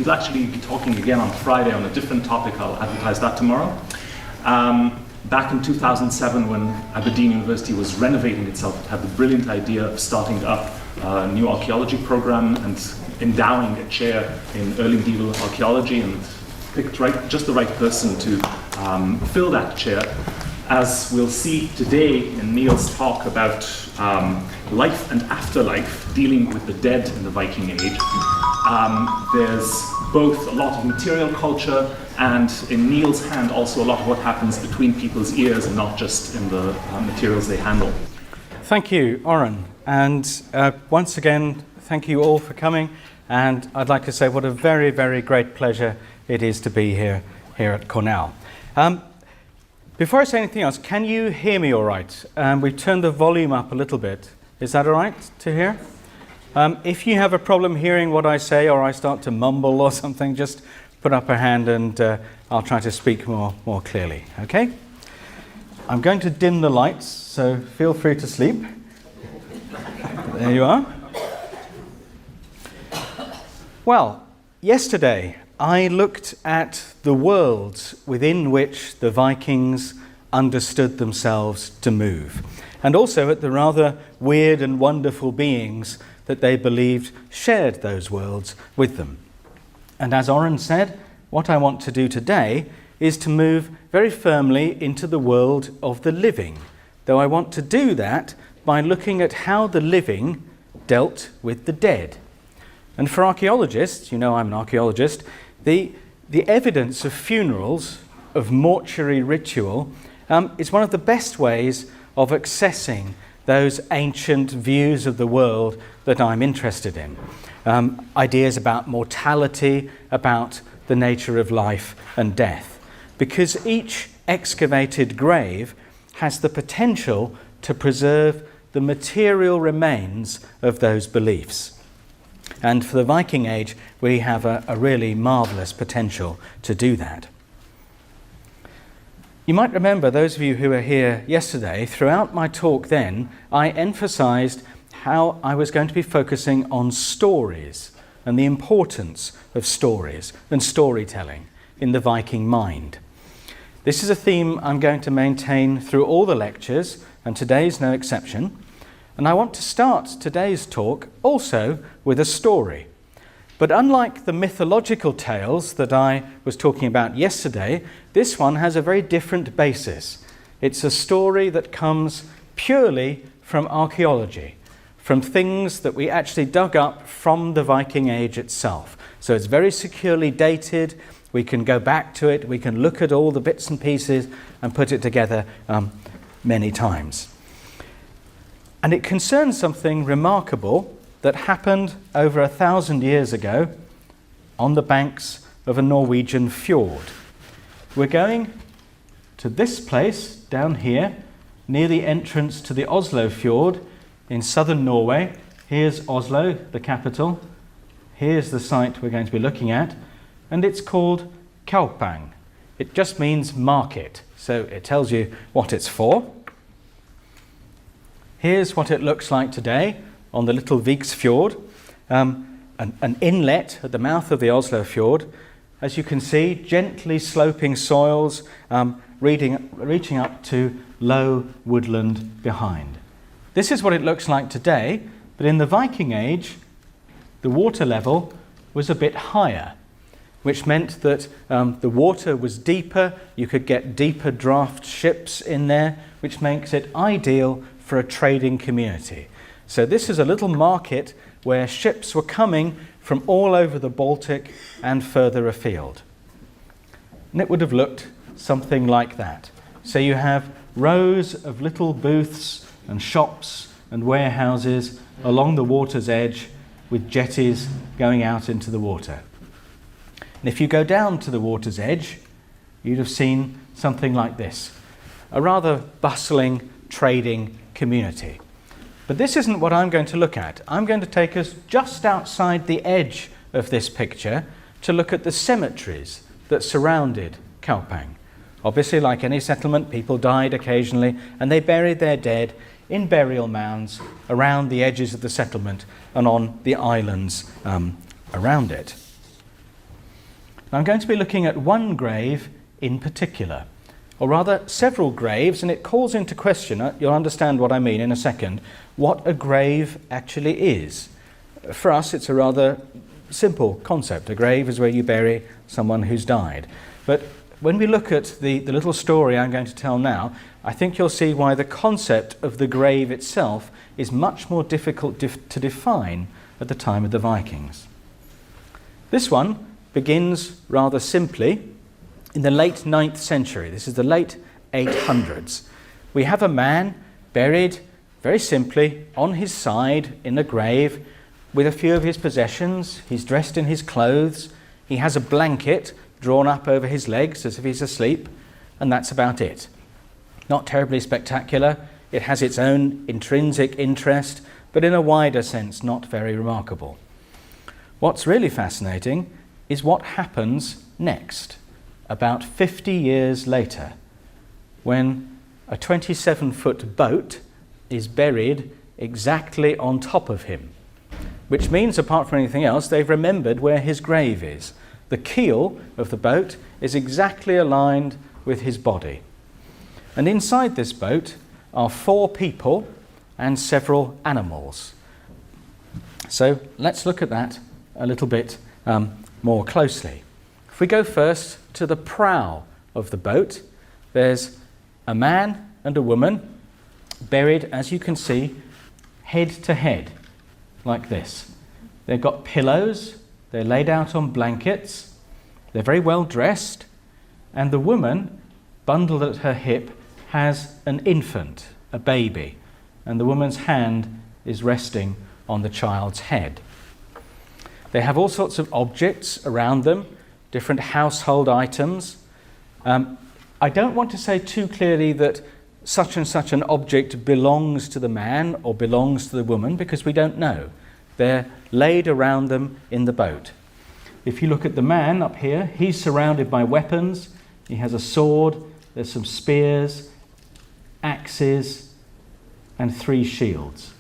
We'll actually be talking again on Friday on a different topic. I'll advertise that tomorrow. Back in 2007, when Aberdeen University was renovating itself, it had the brilliant idea of starting up a new archaeology program and endowing a chair in early medieval archaeology, and picked just the right person to fill that chair. As we'll see today in Neil's talk about life and afterlife, dealing with the dead in the Viking Age, there's both a lot of material culture and in Neil's hand also a lot of what happens between people's ears and not just in the materials they handle. Thank you, Oren. And once again, thank you all for coming. And I'd like to say what a very, very great pleasure it is to be here at Cornell. Before I say anything else, can you hear me all right? We've turned the volume up a little bit. Is that all right to hear? If you have a problem hearing what I say or I start to mumble or something, just put up a hand and I'll try to speak more clearly, okay? I'm going to dim the lights, so feel free to sleep. There you are. Well, yesterday I looked at the worlds within which the Vikings understood themselves to move, and also at the rather weird and wonderful beings that they believed shared those worlds with them. And as Oren said, what I want to do today is to move very firmly into the world of the living, though I want to do that by looking at how the living dealt with the dead. And for archaeologists, you know I'm an archaeologist, the evidence of funerals, of mortuary ritual, is one of the best ways of accessing those ancient views of the world that I'm interested in. Ideas about mortality, about the nature of life and death. Because each excavated grave has the potential to preserve the material remains of those beliefs. And for the Viking Age, we have a really marvellous potential to do that. You might remember, those of you who were here yesterday, throughout my talk then, I emphasised how I was going to be focusing on stories and the importance of stories and storytelling in the Viking mind. This is a theme I'm going to maintain through all the lectures, and today's no exception. And I want to start today's talk also with a story. But unlike the mythological tales that I was talking about yesterday, this one has a very different basis. It's a story that comes purely from archaeology, from things that we actually dug up from the Viking Age itself. So it's very securely dated. We can go back to it. We can look at all the bits and pieces and put it together many times. And it concerns something remarkable that happened over 1,000 years ago on the banks of a Norwegian fjord. We're going to this place down here, near the entrance to the Oslo fjord in southern Norway. Here's Oslo, the capital. Here's the site we're going to be looking at, and it's called Kaupang. It just means market, so it tells you what it's for. Here's what it looks like today on the little Viksfjord, an inlet at the mouth of the Oslo fjord. As you can see, gently sloping soils, reaching up to low woodland behind. This is what it looks like today, but in the Viking Age, the water level was a bit higher, which meant that the water was deeper. You could get deeper draft ships in there, which makes it ideal for a trading community. So this is a little market where ships were coming from all over the Baltic and further afield. And it would have looked something like that. So you have rows of little booths and shops and warehouses along the water's edge with jetties going out into the water. And if you go down to the water's edge, you'd have seen something like this, a rather bustling trading community. But this isn't what I'm going to look at. I'm going to take us just outside the edge of this picture to look at the cemeteries that surrounded Kaupang. Obviously, like any settlement, people died occasionally and they buried their dead in burial mounds around the edges of the settlement and on the islands around it. And I'm going to be looking at one grave in particular, or rather several graves, and it calls into question, you'll understand what I mean in a second, what a grave actually is. For us, it's a rather simple concept. A grave is where you bury someone who's died. But when we look at the little story I'm going to tell now, I think you'll see why the concept of the grave itself is much more difficult to define at the time of the Vikings. This one begins rather simply in the late 9th century. This is the late 800s. We have a man buried very simply on his side in a grave with a few of his possessions. He's dressed in his clothes. He has a blanket drawn up over his legs as if he's asleep, and that's about it. Not terribly spectacular. It has its own intrinsic interest, but in a wider sense, not very remarkable. What's really fascinating is what happens next, about 50 years later, when a 27-foot boat is buried exactly on top of him, which means, apart from anything else, they've remembered where his grave is. The keel of the boat is exactly aligned with his body. And inside this boat are 4 people and several animals. So let's look at that a little bit more closely. If we go first to the prow of the boat, there's a man and a woman buried, as you can see, head to head, like this. They've got pillows, they're laid out on blankets, they're very well dressed, and the woman, bundled at her hip, has an infant, a baby, and the woman's hand is resting on the child's head. They have all sorts of objects around them, different household items. I don't want to say too clearly that such and such an object belongs to the man or belongs to the woman, because we don't know. They're laid around them in the boat. If you look at the man up here, he's surrounded by weapons. He has a sword, there's some spears, axes, and 3 shields.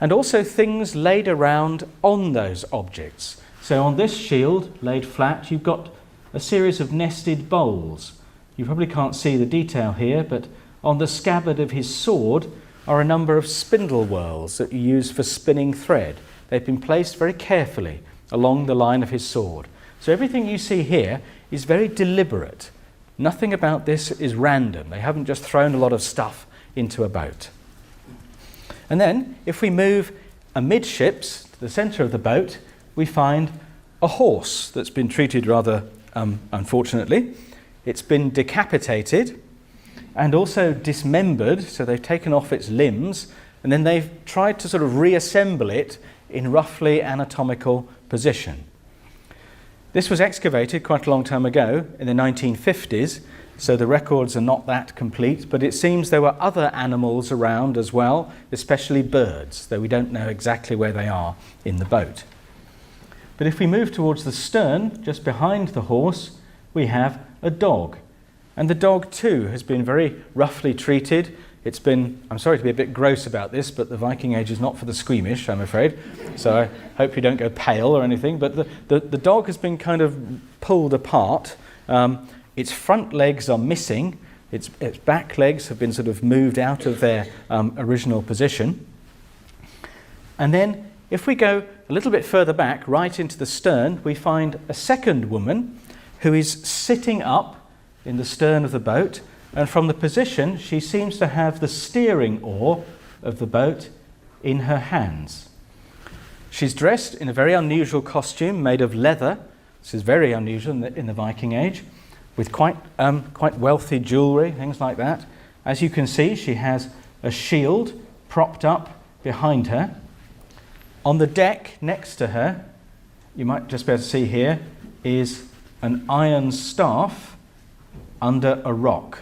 And also things laid around on those objects. So on this shield, laid flat, you've got a series of nested bowls. You probably can't see the detail here, but on the scabbard of his sword are a number of spindle whorls that you use for spinning thread. They've been placed very carefully along the line of his sword. So everything you see here is very deliberate. Nothing about this is random. They haven't just thrown a lot of stuff into a boat. And then, if we move amidships to the centre of the boat, we find a horse that's been treated rather unfortunately. It's been decapitated and also dismembered, so they've taken off its limbs, and then they've tried to sort of reassemble it in roughly anatomical position. This was excavated quite a long time ago, in the 1950s, so the records are not that complete, but it seems there were other animals around as well, especially birds, though we don't know exactly where they are in the boat. But if we move towards the stern, just behind the horse, we have a dog. And the dog too has been very roughly treated. It's been, I'm sorry to be a bit gross about this, but the Viking Age is not for the squeamish, I'm afraid. So I hope you don't go pale or anything. But the dog has been kind of pulled apart. Its front legs are missing. Its back legs have been sort of moved out of their original position. And then if we go a little bit further back, right into the stern, we find a second woman who is sitting up in the stern of the boat, and from the position she seems to have the steering oar of the boat in her hands. She's dressed in a very unusual costume made of leather. This is very unusual in the Viking Age, with quite wealthy jewellery, things like that. As you can see, she has a shield propped up behind her. On the deck next to her, you might just be able to see here, is an iron staff under a rock.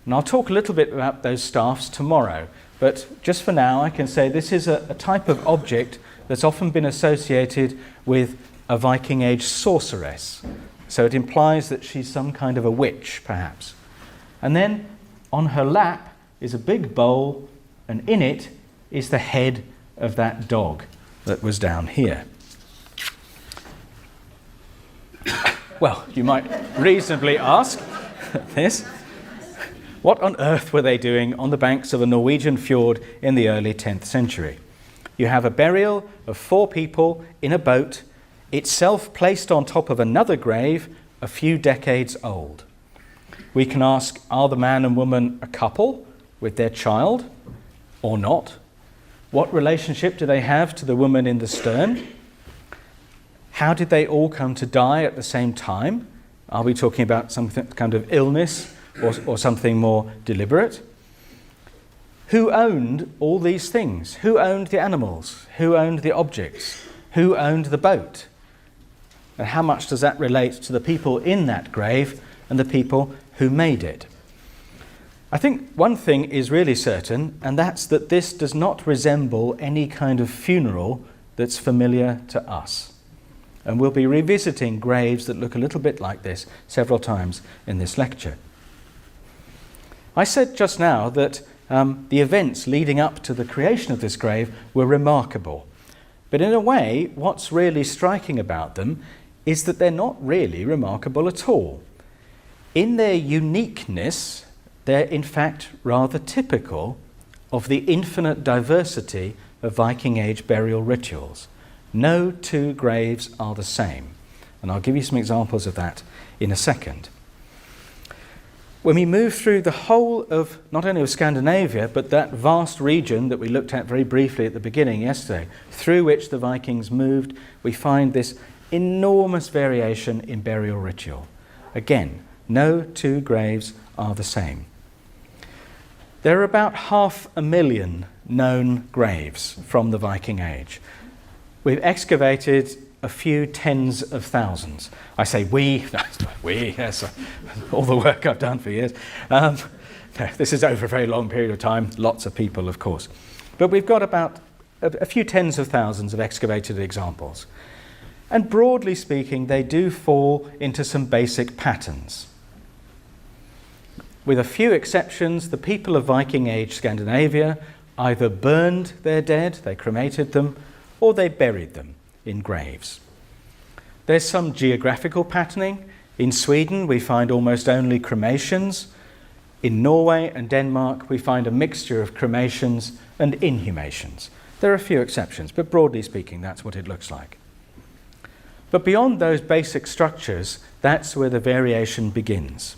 And I'll talk a little bit about those staffs tomorrow, but just for now I can say this is a type of object that's often been associated with a Viking Age sorceress. So it implies that she's some kind of a witch, perhaps. And then on her lap is a big bowl, and in it is the head of that dog that was down here. Well, you might reasonably ask this. What on earth were they doing on the banks of a Norwegian fjord in the early 10th century? You have a burial of 4 people in a boat, itself placed on top of another grave a few decades old. We can ask, are the man and woman a couple with their child or not? What relationship do they have to the woman in the stern? How did they all come to die at the same time? Are we talking about some kind of illness or something more deliberate? Who owned all these things? Who owned the animals? Who owned the objects? Who owned the boat? And how much does that relate to the people in that grave and the people who made it? I think one thing is really certain, and that's that this does not resemble any kind of funeral that's familiar to us. And we'll be revisiting graves that look a little bit like this several times in this lecture. I said just now that the events leading up to the creation of this grave were remarkable. But in a way, what's really striking about them is that they're not really remarkable at all. In their uniqueness, they're in fact rather typical of the infinite diversity of Viking Age burial rituals. No 2 graves are the same. And I'll give you some examples of that in a second. When we move through the whole of, not only of Scandinavia, but that vast region that we looked at very briefly at the beginning yesterday, through which the Vikings moved, we find this enormous variation in burial ritual. Again, no 2 graves are the same. There are about 500,000 known graves from the Viking Age. We've excavated a few tens of thousands. I say we, yes, all the work I've done for years. No, this is over a very long period of time, lots of people, of course. But we've got about a few tens of thousands of excavated examples. And broadly speaking, they do fall into some basic patterns. With a few exceptions, the people of Viking Age Scandinavia either burned their dead, they cremated them, or they buried them in graves. There's some geographical patterning. In Sweden, we find almost only cremations. In Norway and Denmark, we find a mixture of cremations and inhumations. There are a few exceptions, but broadly speaking, that's what it looks like. But beyond those basic structures, that's where the variation begins.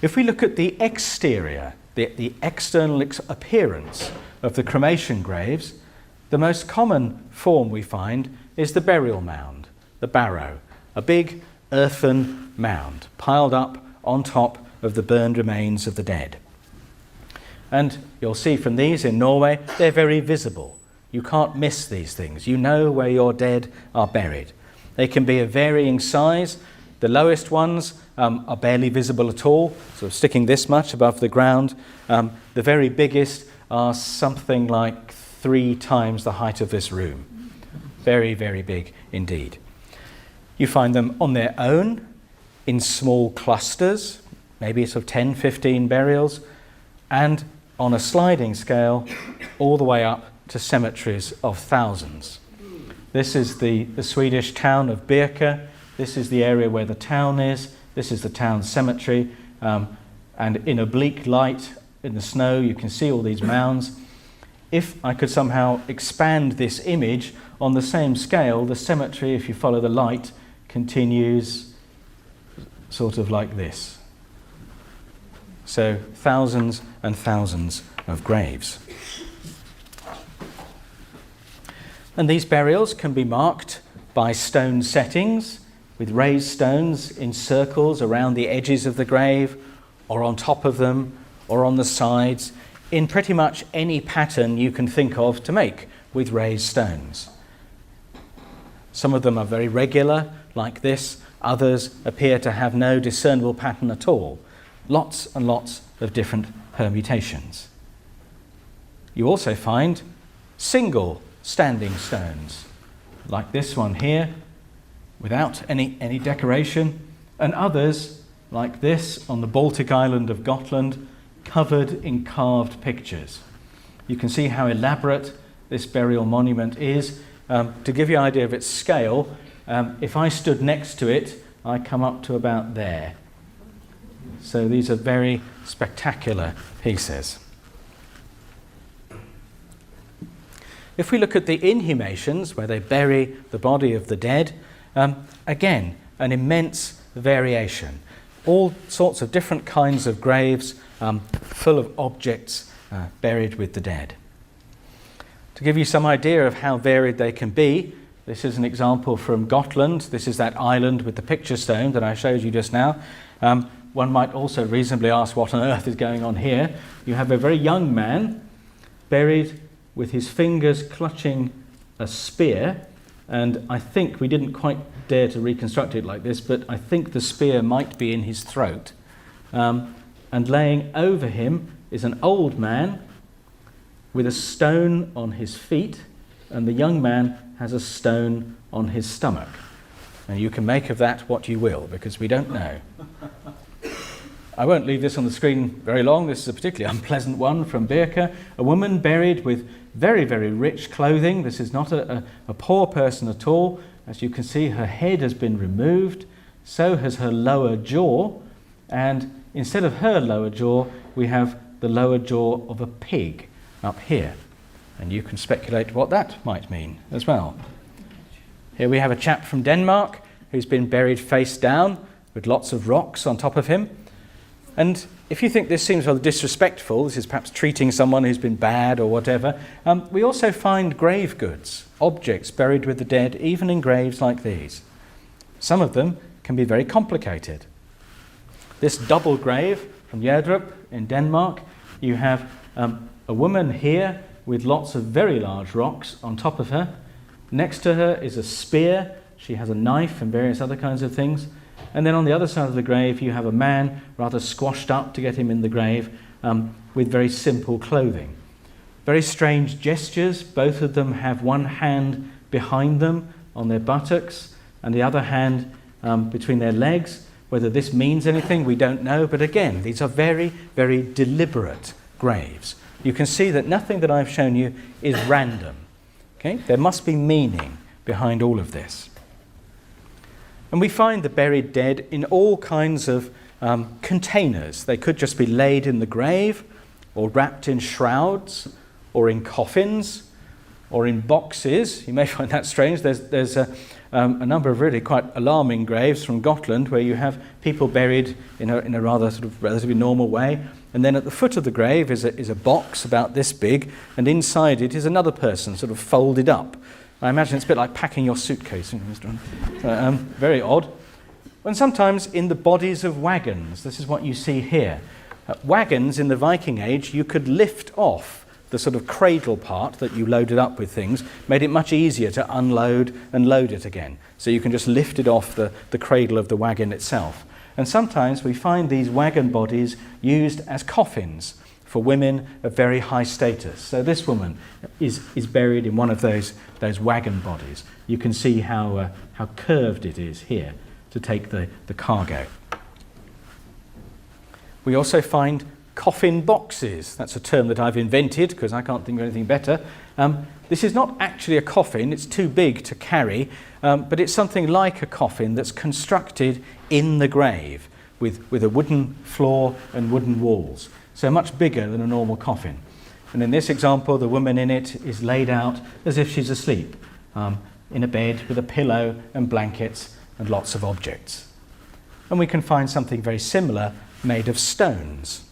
If we look at the exterior, the external appearance of the cremation graves, the most common form we find is the burial mound, the barrow, a big earthen mound piled up on top of the burned remains of the dead. And you'll see from these in Norway, they're very visible. You can't miss these things. You know where your dead are buried. They can be of varying size. The lowest ones are barely visible at all, sort of sticking this much above the ground. The very biggest are something like 3 times the height of this room. Very, very big indeed. You find them on their own, in small clusters, maybe sort of 10, 15 burials, and on a sliding scale, all the way up to cemeteries of thousands. This is the Swedish town of Birka. This is the area where the town is. This is the town cemetery. And in a bleak light in the snow, you can see all these mounds. If I could somehow expand this image on the same scale, the cemetery, if you follow the light, continues sort of like this. So thousands and thousands of graves. And these burials can be marked by stone settings with raised stones in circles around the edges of the grave, or on top of them, or on the sides, in pretty much any pattern you can think of to make with raised stones. Some of them are very regular, like this. Others appear to have no discernible pattern at all. Lots and lots of different permutations. You also find single standing stones, like this one here, without any decoration, and others, like this on the Baltic island of Gotland, covered in carved pictures. You can see how elaborate this burial monument is. To give you an idea of its scale, if I stood next to it, I come up to about there. So these are very spectacular pieces. If we look at the inhumations, where they bury the body of the dead, again, an immense variation. All sorts of different kinds of graves full of objects buried with the dead. To give you some idea of how varied they can be, this is an example from Gotland. This is that island with the picture stone that I showed you just now. One might also reasonably ask what on earth is going on here. You have a very young man buried with his fingers clutching a spear, and I think we didn't quite dare to reconstruct it like this, but I think the spear might be in his throat. And laying over him is an old man with a stone on his feet, and the young man has a stone on his stomach. And you can make of that what you will, because we don't know. I won't leave this on the screen very long. This is a particularly unpleasant one from Birka. A woman buried with very, very rich clothing. This is not a poor person at all. As you can see, her head has been removed. So has her lower jaw. And instead of her lower jaw, we have the lower jaw of a pig up here. And you can speculate what that might mean as well. Here we have a chap from Denmark who's been buried face down with lots of rocks on top of him. And if you think this seems rather disrespectful, this is perhaps treating someone who's been bad or whatever, we also find grave goods, objects buried with the dead, even in graves like these. Some of them can be very complicated. This double grave from Jerdrup in Denmark, you have a woman here with lots of very large rocks on top of her. Next to her is a spear. She has a knife and various other kinds of things. And then on the other side of the grave, you have a man rather squashed up to get him in the grave with very simple clothing. Very strange gestures. Both of them have one hand behind them on their buttocks and the other hand between their legs. Whether this means anything, we don't know. But again, these are very, very deliberate graves. You can see that nothing that I've shown you is random. Okay? There must be meaning behind all of this. And we find the buried dead in all kinds of containers. They could just be laid in the grave, or wrapped in shrouds, or in coffins, or in boxes. You may find that strange. There's a number of really quite alarming graves from Gotland where you have people buried in a rather sort of relatively normal way. And then at the foot of the grave is a box about this big, and inside it is another person sort of folded up. I imagine it's a bit like packing your suitcase. Very odd. And sometimes in the bodies of wagons. This is what you see here. Wagons in the Viking Age, you could lift off the sort of cradle part that you loaded up with things, made it much easier to unload and load it again. So you can just lift it off the cradle of the wagon itself. And sometimes we find these wagon bodies used as coffins for women of very high status. So this woman is buried in one of those wagon bodies. You can see how curved it is here to take the cargo. We also find coffin boxes. That's a term that I've invented because I can't think of anything better. This is not actually a coffin, it's too big to carry, but it's something like a coffin that's constructed in the grave with a wooden floor and wooden walls. So much bigger than a normal coffin. And in this example, the woman in it is laid out as if she's asleep, in a bed with a pillow and blankets and lots of objects. And we can find something very similar made of stones.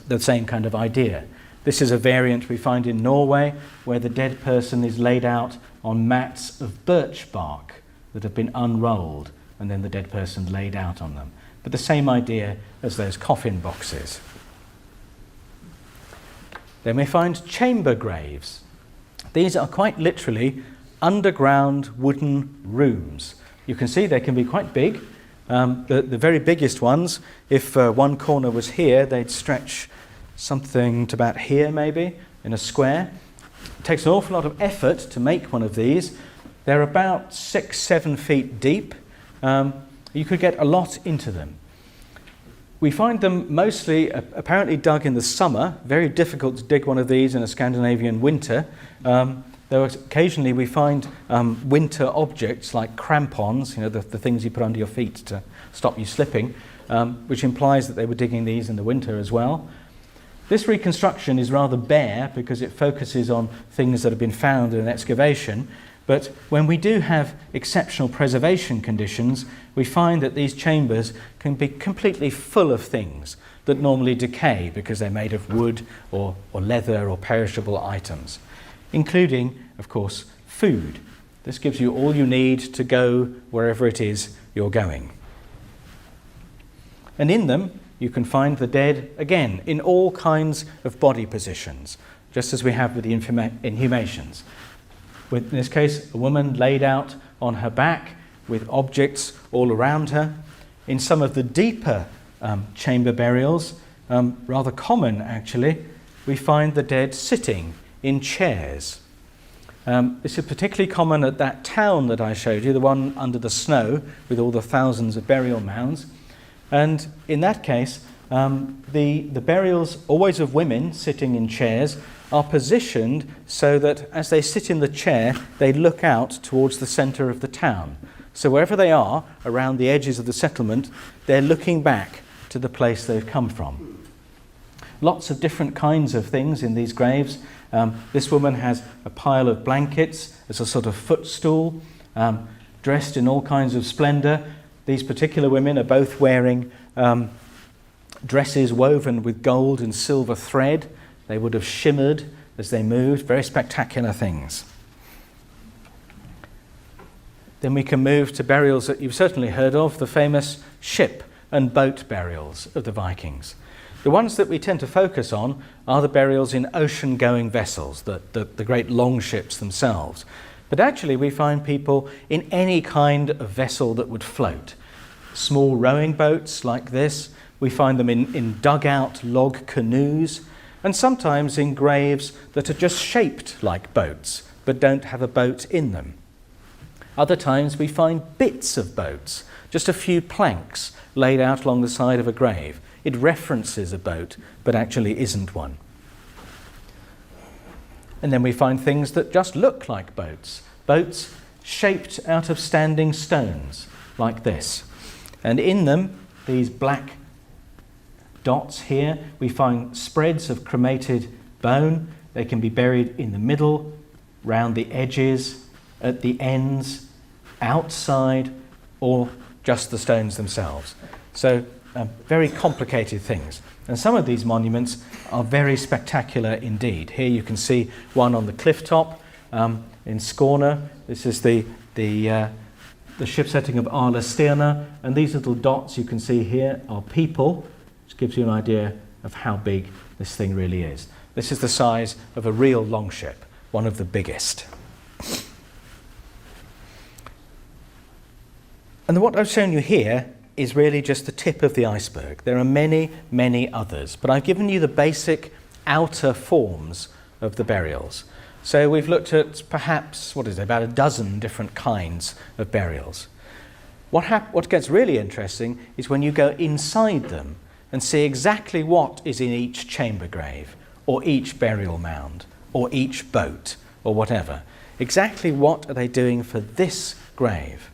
The same kind of idea. This is a variant we find in Norway where the dead person is laid out on mats of birch bark that have been unrolled and then the dead person laid out on them. But the same idea as those coffin boxes. Then we find chamber graves. These are quite literally underground wooden rooms. You can see they can be quite big. The very biggest ones, if one corner was here, they'd stretch something to about here maybe, in a square. It takes an awful lot of effort to make one of these. They're about 6-7 feet deep. You could get a lot into them. We find them mostly apparently dug in the summer. Very difficult to dig one of these in a Scandinavian winter. though occasionally we find winter objects like crampons, the things you put under your feet to stop you slipping, which implies that they were digging these in the winter as well. This reconstruction is rather bare because it focuses on things that have been found in an excavation, but when we do have exceptional preservation conditions, we find that these chambers can be completely full of things that normally decay because they're made of wood or leather or perishable items, including, of course, food. This gives you all you need to go wherever it is you're going. And in them, you can find the dead, again, in all kinds of body positions, just as we have with the inhumations. In this case, a woman laid out on her back with objects all around her. In some of the deeper chamber burials, rather common actually, we find the dead sitting in chairs. This is particularly common at that town that I showed you, the one under the snow with all the thousands of burial mounds. And in that case, the burials, always of women sitting in chairs, are positioned so that as they sit in the chair, they look out towards the centre of the town. So wherever they are, around the edges of the settlement, they're looking back to the place they've come from. Lots of different kinds of things in these graves. This woman has a pile of blankets as a sort of footstool, dressed in all kinds of splendour. These particular women are both wearing dresses woven with gold and silver thread. They would have shimmered as they moved, very spectacular things. Then we can move to burials that you've certainly heard of, the famous ship and boat burials of the Vikings. The ones that we tend to focus on are the burials in ocean-going vessels, the great longships themselves. But actually we find people in any kind of vessel that would float. Small rowing boats like this, we find them in dugout log canoes, and sometimes in graves that are just shaped like boats, but don't have a boat in them. Other times we find bits of boats, just a few planks laid out along the side of a grave. It references a boat, but actually isn't one. And then we find things that just look like boats. Boats shaped out of standing stones, like this. And in them, these black dots here, we find spreads of cremated bone. They can be buried in the middle, round the edges, at the ends, outside, or just the stones themselves. So very complicated things. And some of these monuments are very spectacular indeed. Here you can see one on the cliff top in Skåne. This is the ship setting of Arla Stirna, and these little dots you can see here are people, which gives you an idea of how big this thing really is. This is the size of a real longship, one of the biggest. And what I've shown you here is really just the tip of the iceberg. There are many, many others, but I've given you the basic outer forms of the burials. So we've looked at perhaps, about a dozen different kinds of burials. What gets really interesting is when you go inside them and see exactly what is in each chamber grave, or each burial mound, or each boat, or whatever. Exactly what are they doing for this grave?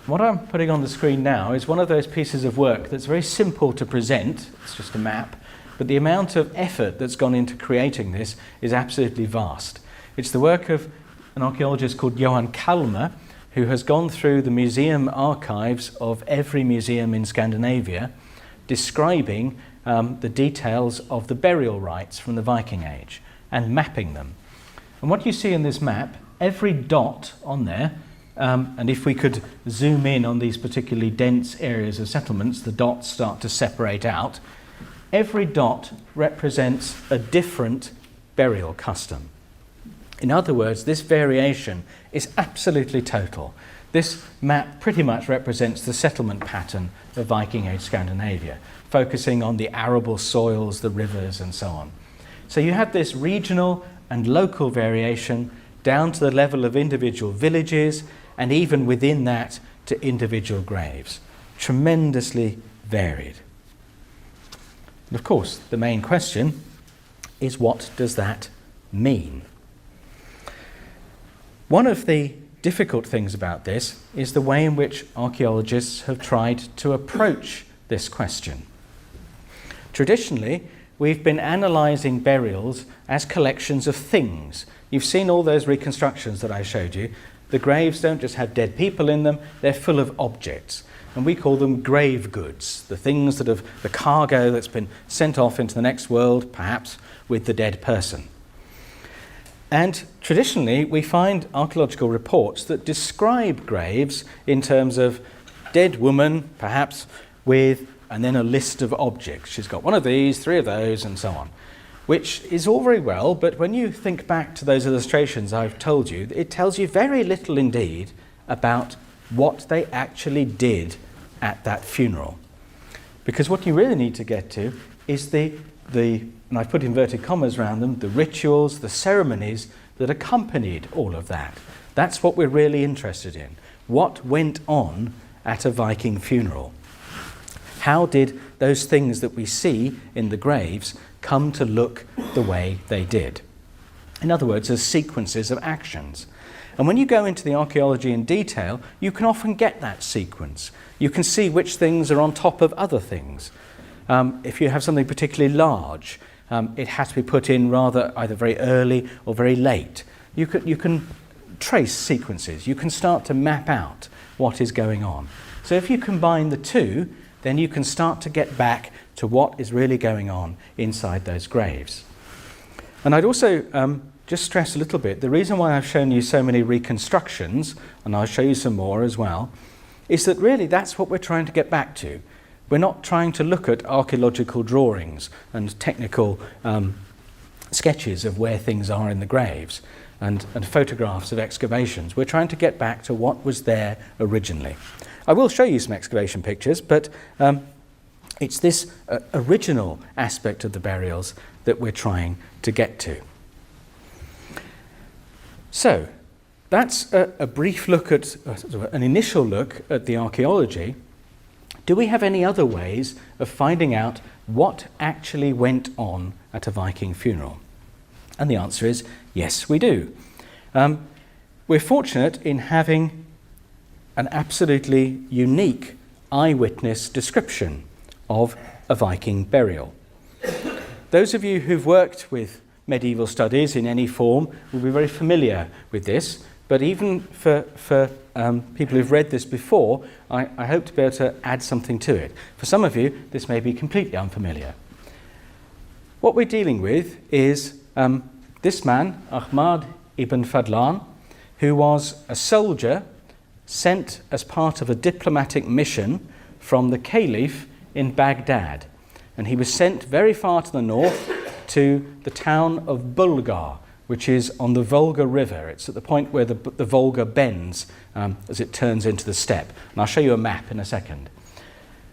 What I'm putting on the screen now is one of those pieces of work that's very simple to present. It's just a map. But the amount of effort that's gone into creating this is absolutely vast. It's the work of an archaeologist called Johan Kalmar, who has gone through the museum archives of every museum in Scandinavia, describing the details of the burial rites from the Viking Age and mapping them. And what you see in this map, every dot on there, and if we could zoom in on these particularly dense areas of settlements, the dots start to separate out. Every dot represents a different burial custom. In other words, this variation is absolutely total. This map pretty much represents the settlement pattern of Viking Age Scandinavia, focusing on the arable soils, the rivers, and so on. So you have this regional and local variation down to the level of individual villages, and even within that to individual graves. Tremendously varied. And of course, the main question is, what does that mean? One of the difficult things about this is the way in which archaeologists have tried to approach this question. Traditionally, we've been analysing burials as collections of things. You've seen all those reconstructions that I showed you. The graves don't just have dead people in them, they're full of objects. And we call them grave goods, the things that have, the cargo that's been sent off into the next world, perhaps with the dead person. And traditionally, we find archaeological reports that describe graves in terms of dead woman, perhaps with, and then a list of objects. She's got one of these, three of those, and so on, which is all very well, but when you think back to those illustrations I've told you, it tells you very little indeed about what they actually did at that funeral. Because what you really need to get to is the and I've put inverted commas around them, the rituals, the ceremonies that accompanied all of that. That's what we're really interested in. What went on at a Viking funeral? How did those things that we see in the graves come to look the way they did? In other words, as sequences of actions. And when you go into the archaeology in detail, you can often get that sequence. You can see which things are on top of other things. If you have something particularly large, it has to be put in rather either very early or very late. You can trace sequences. You can start to map out what is going on. So if you combine the two, then you can start to get back to what is really going on inside those graves. And I'd also just stress a little bit, the reason why I've shown you so many reconstructions, and I'll show you some more as well, is that really that's what we're trying to get back to. We're not trying to look at archaeological drawings and technical sketches of where things are in the graves and photographs of excavations. We're trying to get back to what was there originally. I will show you some excavation pictures, but it's this original aspect of the burials that we're trying to get to. So, that's a brief look at, an initial look at the archaeology. Do we have any other ways of finding out what actually went on at a Viking funeral? And the answer is yes, we do. We're fortunate in having an absolutely unique eyewitness description of a Viking burial. Those of you who've worked with medieval studies in any form will be very familiar with this, but even for people who've read this before, I hope to be able to add something to it. For some of you, this may be completely unfamiliar. What we're dealing with is this man, Ahmad ibn Fadlan, who was a soldier sent as part of a diplomatic mission from the Caliph in Baghdad. And he was sent very far to the north to the town of Bulgar, which is on the Volga River. It's at the point where the Volga bends as it turns into the steppe. And I'll show you a map in a second.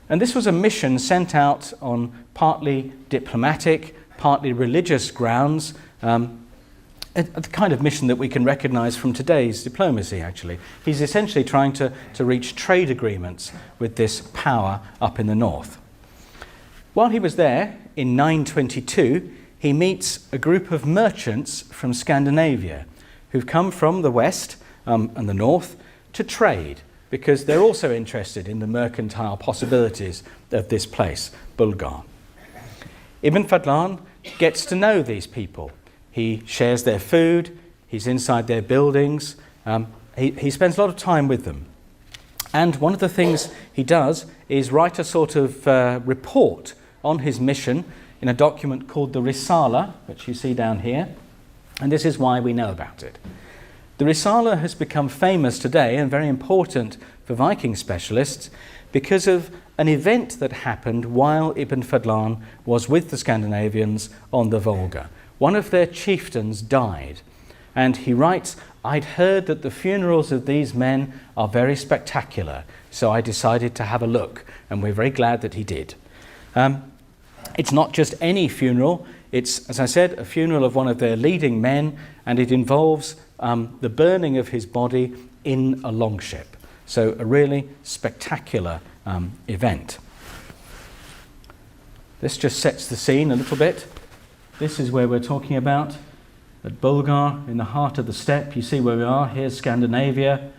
And this was a mission sent out on partly diplomatic, partly religious grounds, the kind of mission that we can recognise from today's diplomacy, actually. He's essentially trying to reach trade agreements with this power up in the north. While he was there, in 922, he meets a group of merchants from Scandinavia who've come from the west and the north to trade, because they're also interested in the mercantile possibilities of this place, Bulgar. Ibn Fadlan gets to know these people. He shares their food, he's inside their buildings, he spends a lot of time with them. And one of the things he does is write a sort of report on his mission in a document called the Risala, which you see down here, and this is why we know about it. The Risala has become famous today and very important for Viking specialists because of an event that happened while Ibn Fadlan was with the Scandinavians on the Volga. One of their chieftains died, and he writes, "I'd heard that the funerals of these men are very spectacular, so I decided to have a look," and we're very glad that he did. It's not just any funeral, it's, as I said, a funeral of one of their leading men, and it involves the burning of his body in a longship. So a really spectacular event. This just sets the scene a little bit. This is where we're talking about. at Bulgar, in the heart of the steppe. You see where we are. Here's Scandinavia.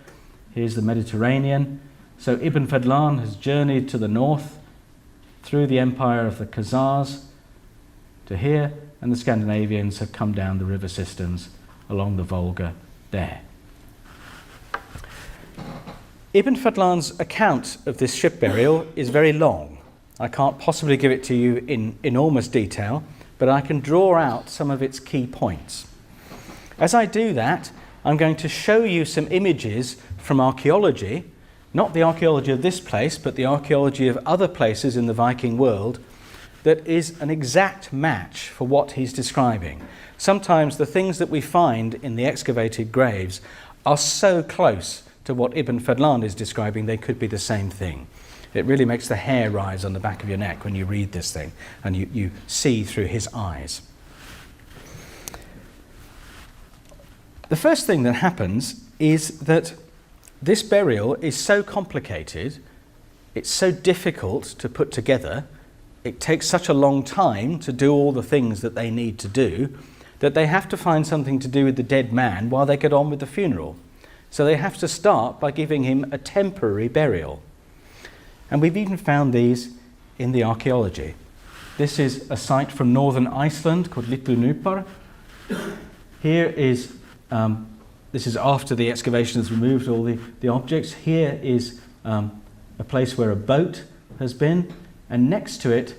Here's the Mediterranean. So Ibn Fadlan has journeyed to the north through the empire of the Khazars to here, and the Scandinavians have come down the river systems along the Volga there. Ibn Fadlan's account of this ship burial is very long. I can't possibly give it to you in enormous detail, but I can draw out some of its key points. As I do that, I'm going to show you some images from archaeology, not the archaeology of this place, but the archaeology of other places in the Viking world, that is an exact match for what he's describing. Sometimes the things that we find in the excavated graves are so close to what Ibn Fadlan is describing, they could be the same thing. It really makes the hair rise on the back of your neck when you read this thing and you see through his eyes. The first thing that happens is that this burial is so complicated, it's so difficult to put together, it takes such a long time to do all the things that they need to do, that they have to find something to do with the dead man while they get on with the funeral. So they have to start by giving him a temporary burial. And we've even found these in the archaeology. This is a site from northern Iceland called Litlunupar. Here is, this is after the excavation has removed all the objects. Here is a place where a boat has been, and next to it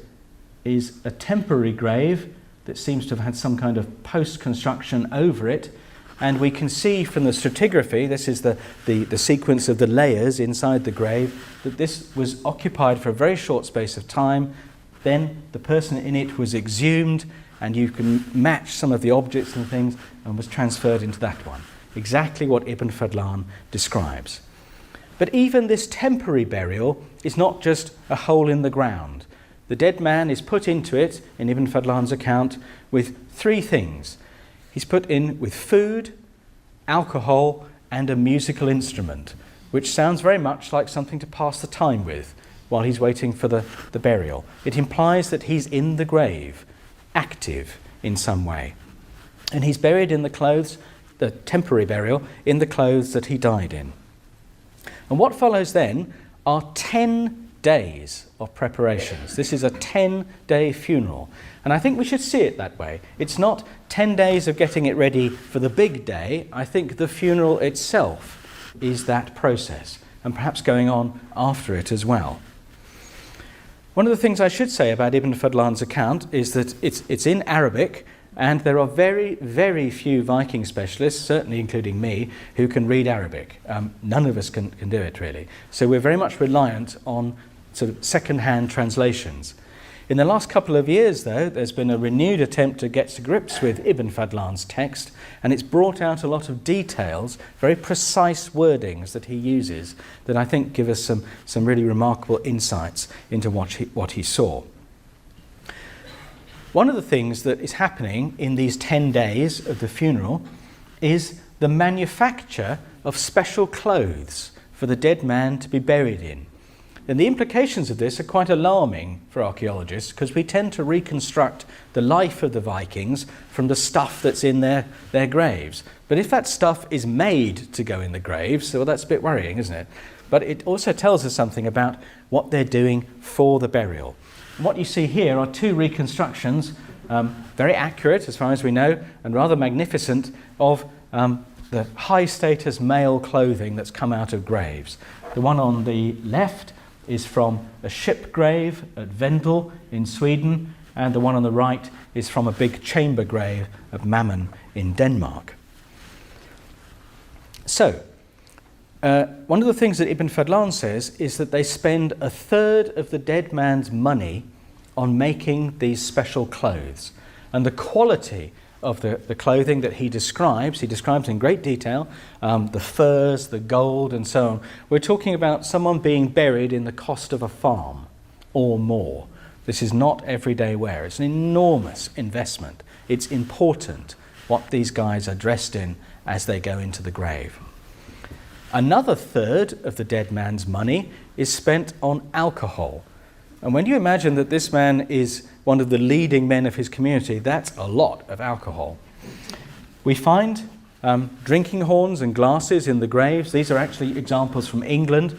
is a temporary grave that seems to have had some kind of post-construction over it. And we can see from the stratigraphy, this is the sequence of the layers inside the grave, that this was occupied for a very short space of time. Then the person in it was exhumed, and you can match some of the objects and things, and was transferred into that one. Exactly what Ibn Fadlan describes. But even this temporary burial is not just a hole in the ground. The dead man is put into it, in Ibn Fadlan's account, with three things. He's put in with food, alcohol, and a musical instrument, which sounds very much like something to pass the time with while he's waiting for the burial. It implies that he's in the grave, active in some way. And he's buried in the clothes, the temporary burial, in the clothes that he died in. And what follows then are 10 days of preparations. This is a 10-day funeral. And I think we should see it that way. It's not 10 days of getting it ready for the big day. I think the funeral itself is that process, and perhaps going on after it as well. One of the things I should say about Ibn Fadlan's account is that it's in Arabic, and there are very, very few Viking specialists, certainly including me, who can read Arabic. None of us can do it, really. So we're very much reliant on sort of second-hand translations. In the last couple of years, though, there's been a renewed attempt to get to grips with Ibn Fadlan's text, and it's brought out a lot of details, very precise wordings that he uses, that I think give us some really remarkable insights into what he saw. One of the things that is happening in these 10 days of the funeral is the manufacture of special clothes for the dead man to be buried in. And the implications of this are quite alarming for archaeologists, because we tend to reconstruct the life of the Vikings from the stuff that's in their graves. But if that stuff is made to go in the graves, well, that's a bit worrying, isn't it? But it also tells us something about what they're doing for the burial. And what you see here are two reconstructions, very accurate as far as we know, and rather magnificent, of the high-status male clothing that's come out of graves. The one on the left is from a ship grave at Vendel in Sweden, and the one on the right is from a big chamber grave at Mammon in Denmark. So, one of the things that Ibn Fadlan says is that they spend a third of the dead man's money on making these special clothes. And the quality of the clothing that he describes in great detail, the furs, the gold, and so on. We're talking about someone being buried in the cost of a farm or more. This is not everyday wear. It's an enormous investment. It's important what these guys are dressed in as they go into the grave. Another third of the dead man's money is spent on alcohol. And when you imagine that this man is one of the leading men of his community, that's a lot of alcohol. We find drinking horns and glasses in the graves. These are actually examples from England,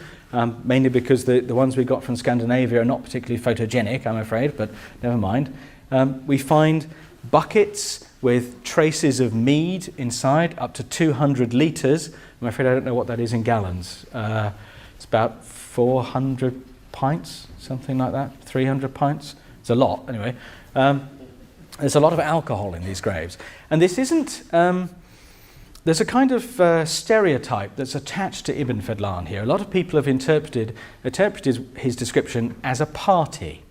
mainly because the ones we got from Scandinavia are not particularly photogenic, I'm afraid, but never mind. We find buckets with traces of mead inside, up to 200 litres. I'm afraid I don't know what that is in gallons. It's about 400 pints, something like that, 300 pints. It's a lot, anyway. There's a lot of alcohol in these graves. And this isn't... there's a kind of stereotype that's attached to Ibn Fadlan here. A lot of people have interpreted his description as a party,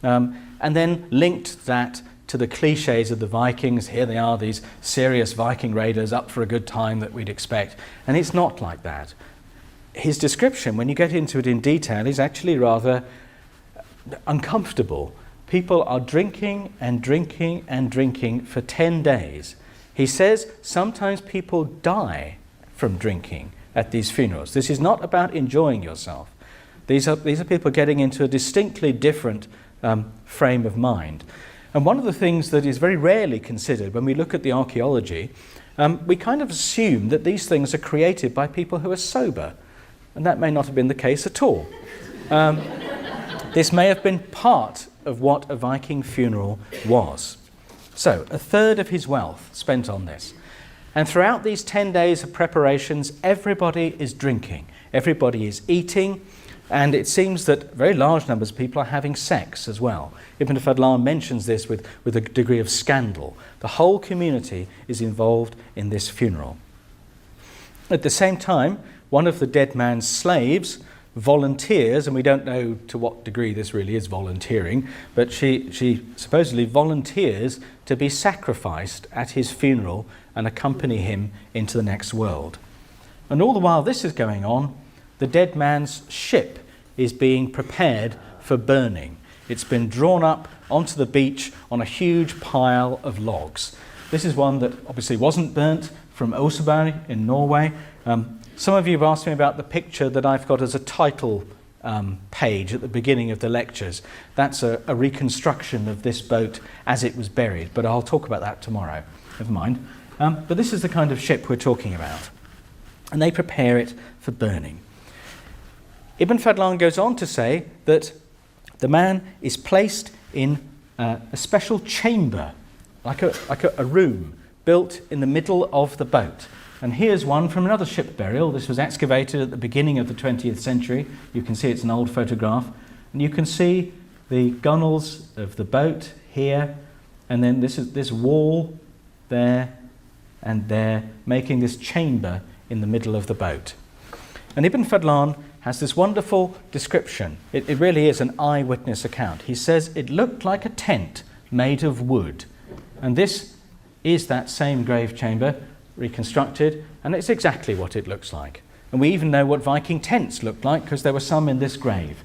and then linked that to the cliches of the Vikings. Here they are, these serious Viking raiders up for a good time that we'd expect. And it's not like that. His description, when you get into it in detail, is actually rather uncomfortable. People are drinking and drinking and drinking for 10 days. He says sometimes people die from drinking at these funerals. This is not about enjoying yourself. These are people getting into a distinctly different frame of mind. And one of the things that is very rarely considered when we look at the archaeology, we kind of assume that these things are created by people who are sober. And that may not have been the case at all. This may have been part of what a Viking funeral was. So, a third of his wealth spent on this. And throughout these 10 days of preparations, everybody is drinking, everybody is eating, and it seems that very large numbers of people are having sex as well. Ibn Fadlan mentions this with a degree of scandal. The whole community is involved in this funeral. At the same time, one of the dead man's slaves volunteers, and we don't know to what degree this really is volunteering, but she supposedly volunteers to be sacrificed at his funeral and accompany him into the next world. And all the while this is going on, the dead man's ship is being prepared for burning. It's been drawn up onto the beach on a huge pile of logs. This is one that obviously wasn't burnt, from Oseberg in Norway. Some of you have asked me about the picture that I've got as a title page at the beginning of the lectures. That's a reconstruction of this boat as it was buried, but I'll talk about that tomorrow. Never mind. But this is the kind of ship we're talking about. And they prepare it for burning. Ibn Fadlan goes on to say that the man is placed in a special chamber, like a room, built in the middle of the boat. And here's one from another ship burial. This was excavated at the beginning of the 20th century. You can see it's an old photograph. And you can see the gunwales of the boat here. And then this wall there and there, making this chamber in the middle of the boat. And Ibn Fadlan has this wonderful description. It really is an eyewitness account. He says it looked like a tent made of wood. And this is that same grave chamber, reconstructed, and it's exactly what it looks like. And we even know what Viking tents looked like because there were some in this grave.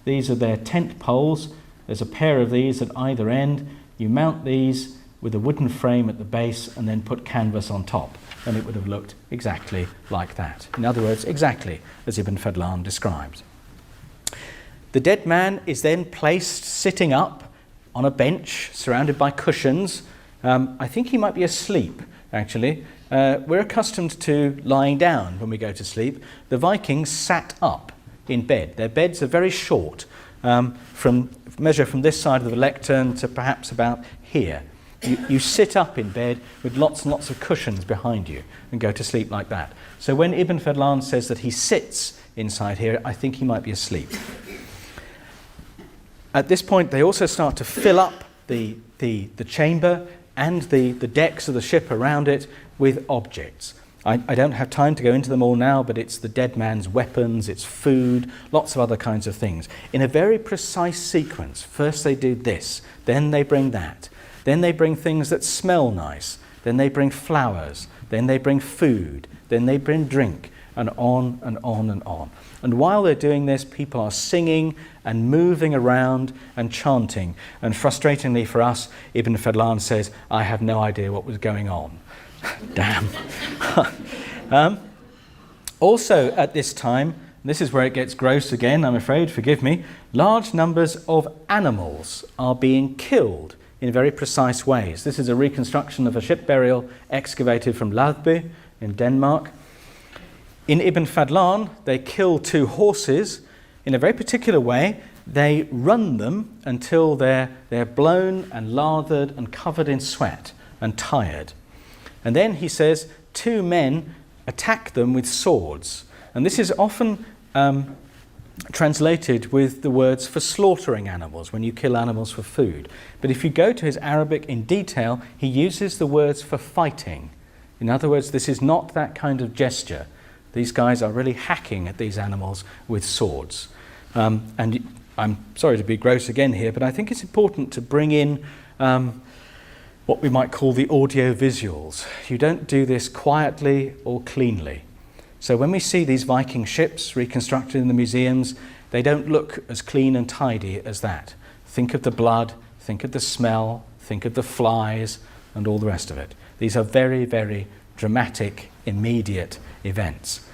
These are their tent poles. There's a pair of these at either end. You mount these with a wooden frame at the base and then put canvas on top, and it would have looked exactly like that. In other words, exactly as Ibn Fadlan describes. The dead man is then placed sitting up on a bench surrounded by cushions. I think he might be asleep, actually. We're accustomed to lying down when we go to sleep. The Vikings sat up in bed. Their beds are very short, measure from this side of the lectern to perhaps about here. You sit up in bed with lots and lots of cushions behind you and go to sleep like that. So when Ibn Fadlan says that he sits inside here, I think he might be asleep. At this point, they also start to fill up the chamber and the decks of the ship around it with objects. I don't have time to go into them all now, but it's the dead man's weapons, it's food, lots of other kinds of things. In a very precise sequence. First they do this, then they bring that. Then they bring things that smell nice. Then they bring flowers. Then they bring food. Then they bring drink, and on and on and on. And while they're doing this, people are singing and moving around and chanting. And frustratingly for us, Ibn Fadlan says, I have no idea what was going on. Damn. Also at this time, this is where it gets gross again, I'm afraid, forgive me, large numbers of animals are being killed in very precise ways. This is a reconstruction of a ship burial excavated from Ladby in Denmark. In Ibn Fadlan, they kill 2 horses in a very particular way. They run them until they're blown and lathered and covered in sweat and tired. And then he says 2 men attack them with swords. And this is often translated with the words for slaughtering animals, when you kill animals for food. But if you go to his Arabic in detail, he uses the words for fighting. In other words, this is not that kind of gesture. These guys are really hacking at these animals with swords. And I'm sorry to be gross again here, but I think it's important to bring in what we might call the audio visuals. You don't do this quietly or cleanly. So when we see these Viking ships reconstructed in the museums, they don't look as clean and tidy as that. Think of the blood, think of the smell, think of the flies, and all the rest of it. These are very, very dramatic, immediate events.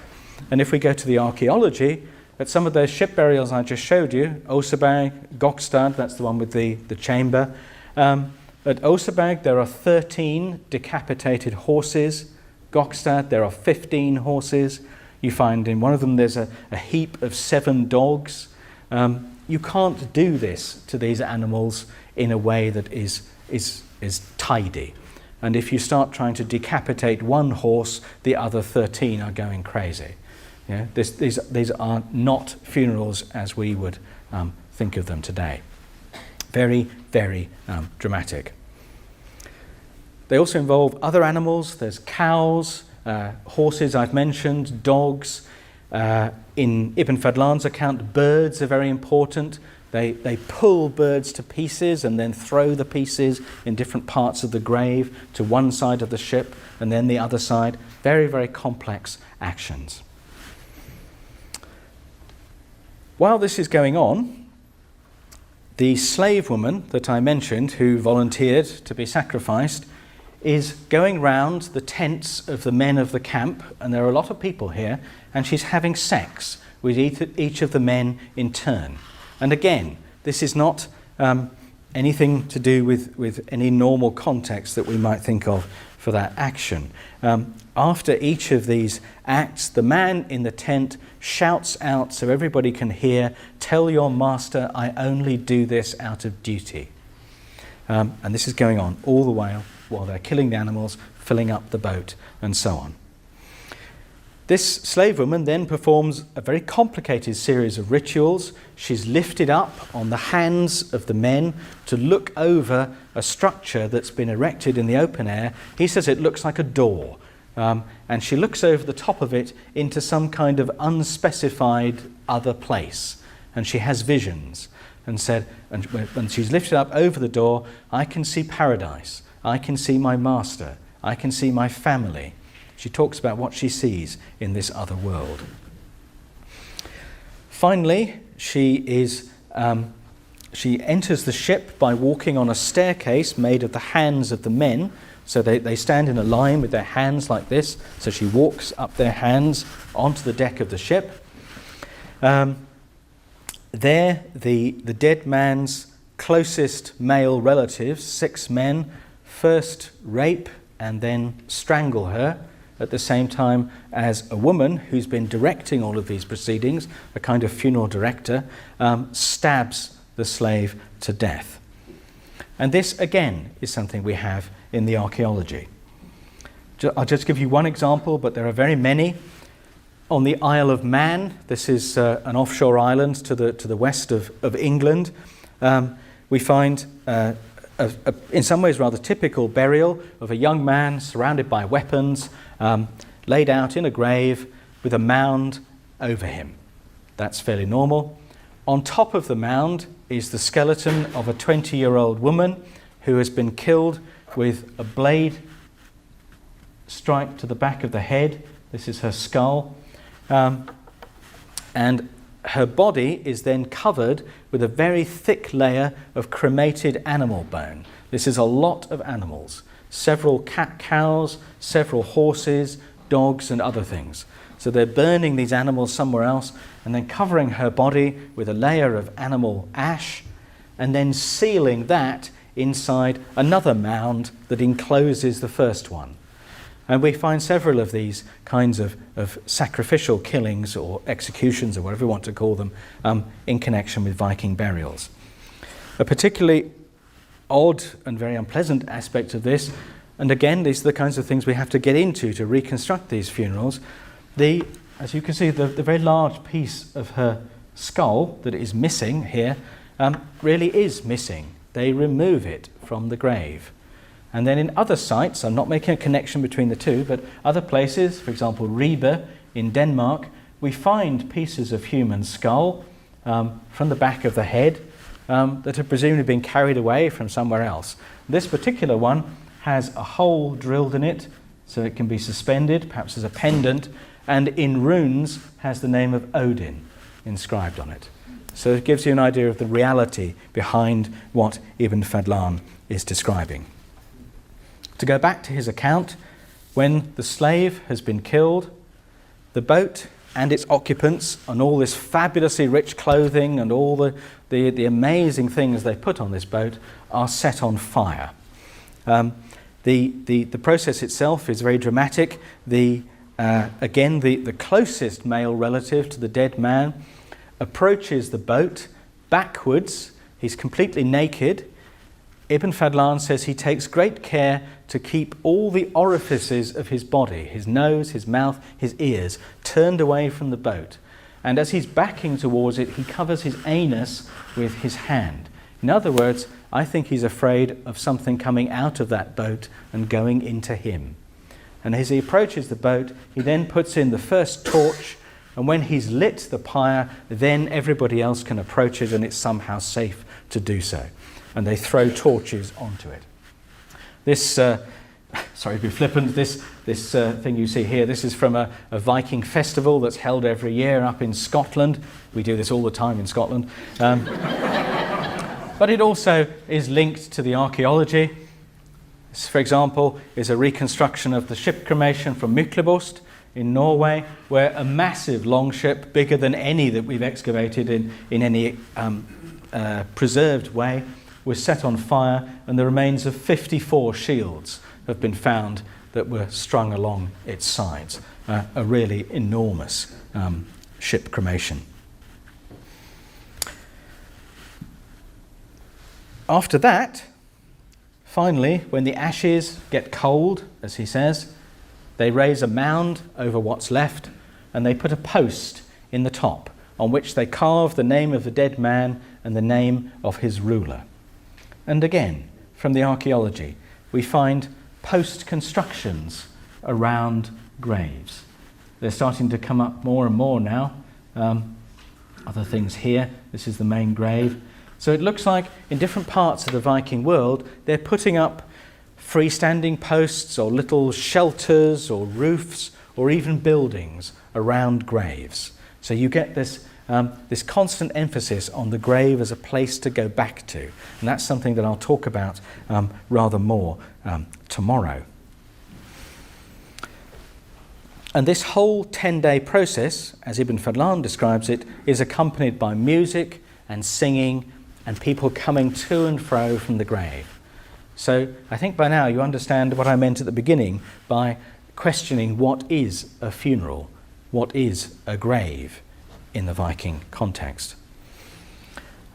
And if we go to the archaeology, at some of those ship burials I just showed you, Oseberg, Gokstad, that's the one with the chamber. At Oseberg there are 13 decapitated horses. Gokstad, there are 15 horses. You find in one of them there's a heap of 7 dogs. You can't do this to these animals in a way that is tidy. And if you start trying to decapitate one horse, the other 13 are going crazy. Yeah? These are not funerals as we would think of them today. Very, very dramatic. They also involve other animals. There's cows, horses I've mentioned, dogs. In Ibn Fadlan's account, birds are very important. They pull birds to pieces and then throw the pieces in different parts of the grave to one side of the ship and then the other side. Very, very complex actions. While this is going on, the slave woman that I mentioned who volunteered to be sacrificed is going round the tents of the men of the camp, and there are a lot of people here, and she's having sex with each of the men in turn. And again, this is not anything to do with any normal context that we might think of for that action. After each of these acts, the man in the tent shouts out so everybody can hear, "Tell your master I only do this out of duty." And this is going on all the while they're killing the animals, filling up the boat, and so on. This slave woman then performs a very complicated series of rituals. She's lifted up on the hands of the men to look over a structure that's been erected in the open air. He says it looks like a door. And she looks over the top of it into some kind of unspecified other place. And she has visions. And said, and when she's lifted up over the door, I can see paradise. I can see my master. I can see my family. She talks about what she sees in this other world. Finally, she enters the ship by walking on a staircase made of the hands of the men. So they stand in a line with their hands like this. So she walks up their hands onto the deck of the ship. There, the dead man's closest male relatives, 6 men, first rape and then strangle her at the same time as a woman who's been directing all of these proceedings, a kind of funeral director, stabs the slave to death. And this, again, is something we have in the archaeology. I'll just give you one example, but there are very many. On the Isle of Man, this is an offshore island to the west of England, we find in some ways rather typical burial of a young man surrounded by weapons, laid out in a grave with a mound over him. That's fairly normal. On top of the mound is the skeleton of a 20-year-old woman who has been killed with a blade strike to the back of the head. This is her skull. And her body is then covered with a very thick layer of cremated animal bone. This is a lot of animals, several cows, several horses, dogs, and other things. So they're burning these animals somewhere else and then covering her body with a layer of animal ash and then sealing that inside another mound that encloses the first one. And we find several of these kinds of sacrificial killings or executions or whatever you want to call them in connection with Viking burials. A particularly odd and very unpleasant aspect of this, and again, these are the kinds of things we have to get into to reconstruct these funerals. As you can see, the very large piece of her skull that is missing here really is missing. They remove it from the grave. And then in other sites, I'm not making a connection between the two, but other places, for example, Ribe in Denmark, we find pieces of human skull from the back of the head that have presumably been carried away from somewhere else. This particular one has a hole drilled in it so it can be suspended, perhaps as a pendant, and in runes has the name of Odin inscribed on it. So it gives you an idea of the reality behind what Ibn Fadlan is describing. To go back to his account, when the slave has been killed, the boat and its occupants and all this fabulously rich clothing and all the amazing things they put on this boat are set on fire. The process itself is very dramatic. The closest male relative to the dead man approaches the boat backwards. He's completely naked. Ibn Fadlan says he takes great care to keep all the orifices of his body, his nose, his mouth, his ears, turned away from the boat. And as he's backing towards it, he covers his anus with his hand. In other words, I think he's afraid of something coming out of that boat and going into him. And as he approaches the boat, he then puts in the first torch, and when he's lit the pyre, then everybody else can approach it and it's somehow safe to do so. And they throw torches onto it. This, sorry to be flippant, this thing you see here, this is from a Viking festival that's held every year up in Scotland. We do this all the time in Scotland. But it also is linked to the archaeology. This, for example, is a reconstruction of the ship cremation from Myklebost in Norway, where a massive longship, bigger than any that we've excavated in any preserved way, was set on fire, and the remains of 54 shields have been found that were strung along its sides. A really enormous ship cremation. After that, finally, when the ashes get cold, as he says, they raise a mound over what's left, and they put a post in the top on which they carve the name of the dead man and the name of his ruler. And again, from the archaeology, we find post-constructions around graves. They're starting to come up more and more now. Other things here. This is the main grave. So it looks like in different parts of the Viking world, they're putting up freestanding posts or little shelters or roofs or even buildings around graves. So you get this constant emphasis on the grave as a place to go back to. And that's something that I'll talk about rather more tomorrow. And this whole 10-day process, as Ibn Fadlan describes it, is accompanied by music and singing and people coming to and fro from the grave. So I think by now you understand what I meant at the beginning by questioning what is a funeral, what is a grave in the Viking context.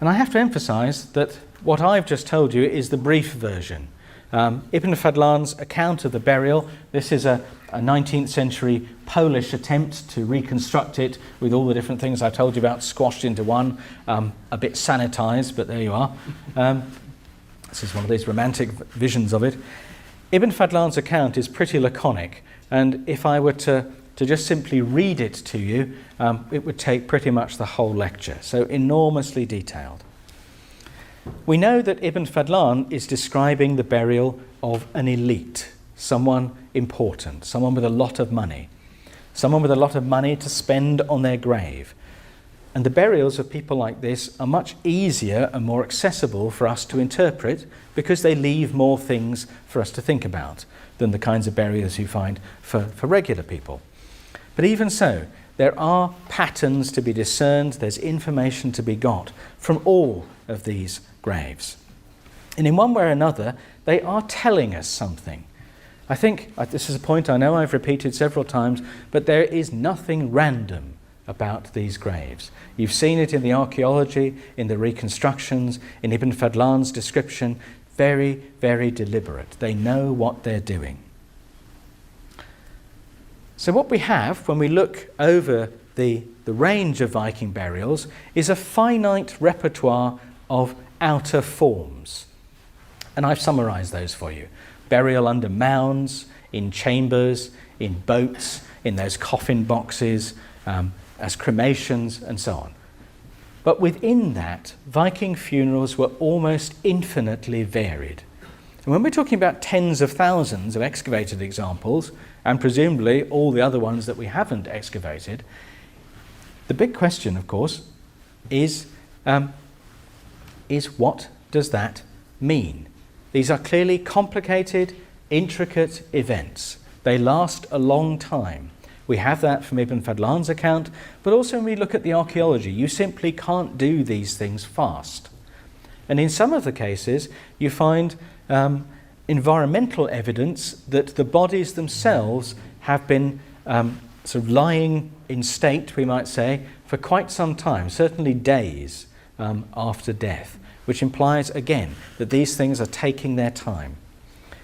And I have to emphasize that what I've just told you is the brief version. Ibn Fadlan's account of the burial, this is a 19th century Polish attempt to reconstruct it with all the different things I told you about squashed into one, a bit sanitized, but there you are. This is one of these romantic visions of it. Ibn Fadlan's account is pretty laconic, and if I were to just simply read it to you, it would take pretty much the whole lecture, so enormously detailed. We know that Ibn Fadlan is describing the burial of an elite, someone important, someone with a lot of money to spend on their grave. And the burials of people like this are much easier and more accessible for us to interpret because they leave more things for us to think about than the kinds of burials you find for regular people. But even so, there are patterns to be discerned, there's information to be got from all of these graves. And in one way or another, they are telling us something. I think, this is a point I know I've repeated several times, but there is nothing random about these graves. You've seen it in the archaeology, in the reconstructions, in Ibn Fadlan's description. Very, very deliberate. They know what they're doing. So what we have when we look over the range of Viking burials is a finite repertoire of outer forms. And I've summarised those for you. Burial under mounds, in chambers, in boats, in those coffin boxes, as cremations, and so on. But within that, Viking funerals were almost infinitely varied. And when we're talking about tens of thousands of excavated examples, and presumably all the other ones that we haven't excavated, the big question, of course, is what does that mean? These are clearly complicated, intricate events. They last a long time. We have that from Ibn Fadlan's account, but also when we look at the archaeology, you simply can't do these things fast. And in some of the cases, you find environmental evidence that the bodies themselves have been sort of lying in state, we might say, for quite some time, certainly days after death, which implies, again, that these things are taking their time.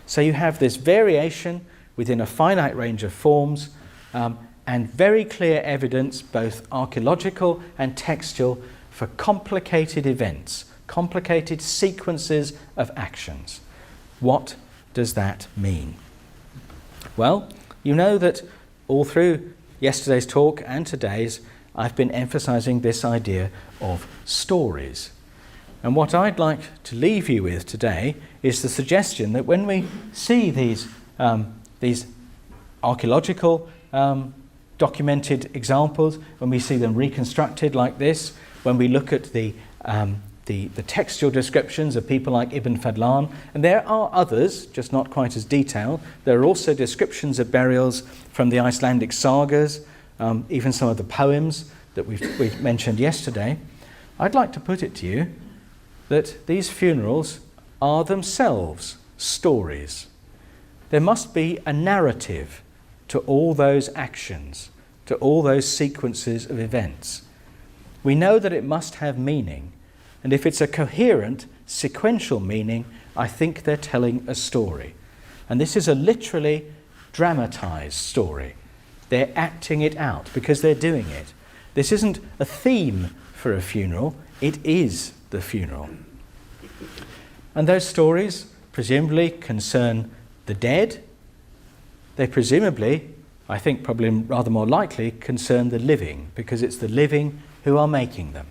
So you have this variation within a finite range of forms, and very clear evidence, both archaeological and textual, for complicated events, complicated sequences of actions. What does that mean? Well, you know that all through yesterday's talk and today's, I've been emphasizing this idea of stories. And what I'd like to leave you with today is the suggestion that when we see these archaeological documented examples, when we see them reconstructed like this, when we look at the textual descriptions of people like Ibn Fadlan, and there are others, just not quite as detailed. There are also descriptions of burials from the Icelandic sagas, even some of the poems that we've mentioned yesterday. I'd like to put it to you that these funerals are themselves stories. There must be a narrative to all those actions, to all those sequences of events. We know that it must have meaning, and if it's a coherent, sequential meaning, I think they're telling a story. And this is a literally dramatized story. They're acting it out because they're doing it. This isn't a theme for a funeral, it is the funeral. And those stories presumably concern the dead. They presumably, I think probably rather more likely, concern the living, because it's the living who are making them.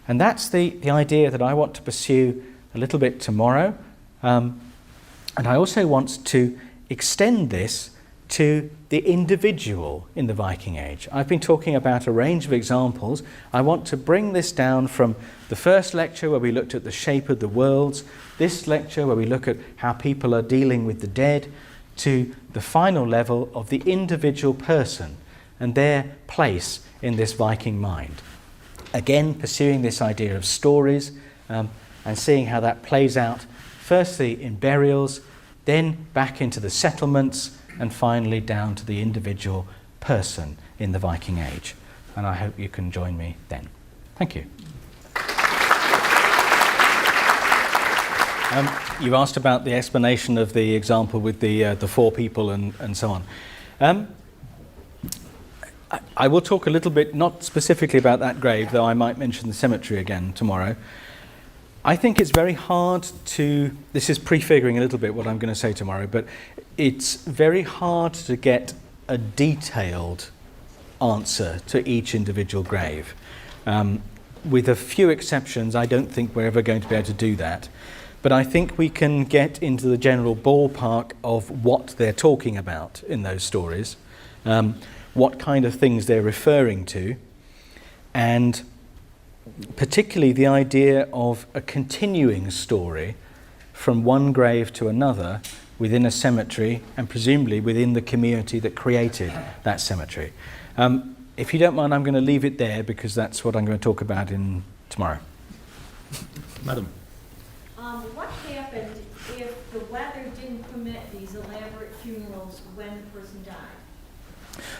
And that's the idea that I want to pursue a little bit tomorrow. And I also want to extend this to the individual in the Viking Age. I've been talking about a range of examples. I want to bring this down from the first lecture where we looked at the shape of the worlds, this lecture where we look at how people are dealing with the dead, to the final level of the individual person and their place in this Viking mind. Again, pursuing this idea of stories and seeing how that plays out, firstly in burials, then back into the settlements, and finally down to the individual person in the Viking Age. And I hope you can join me then. Thank you. You asked about the explanation of the example with the four people and so on. I will talk a little bit, not specifically about that grave, though I might mention the cemetery again tomorrow. I think it's very hard to, this is prefiguring a little bit what I'm going to say tomorrow, but it's very hard to get a detailed answer to each individual grave. With a few exceptions, I don't think we're ever going to be able to do that. But I think we can get into the general ballpark of what they're talking about in those stories, what kind of things they're referring to, and particularly the idea of a continuing story from one grave to another within a cemetery and presumably within the community that created that cemetery. If you don't mind, I'm going to leave it there because that's what I'm going to talk about in tomorrow. Madam. With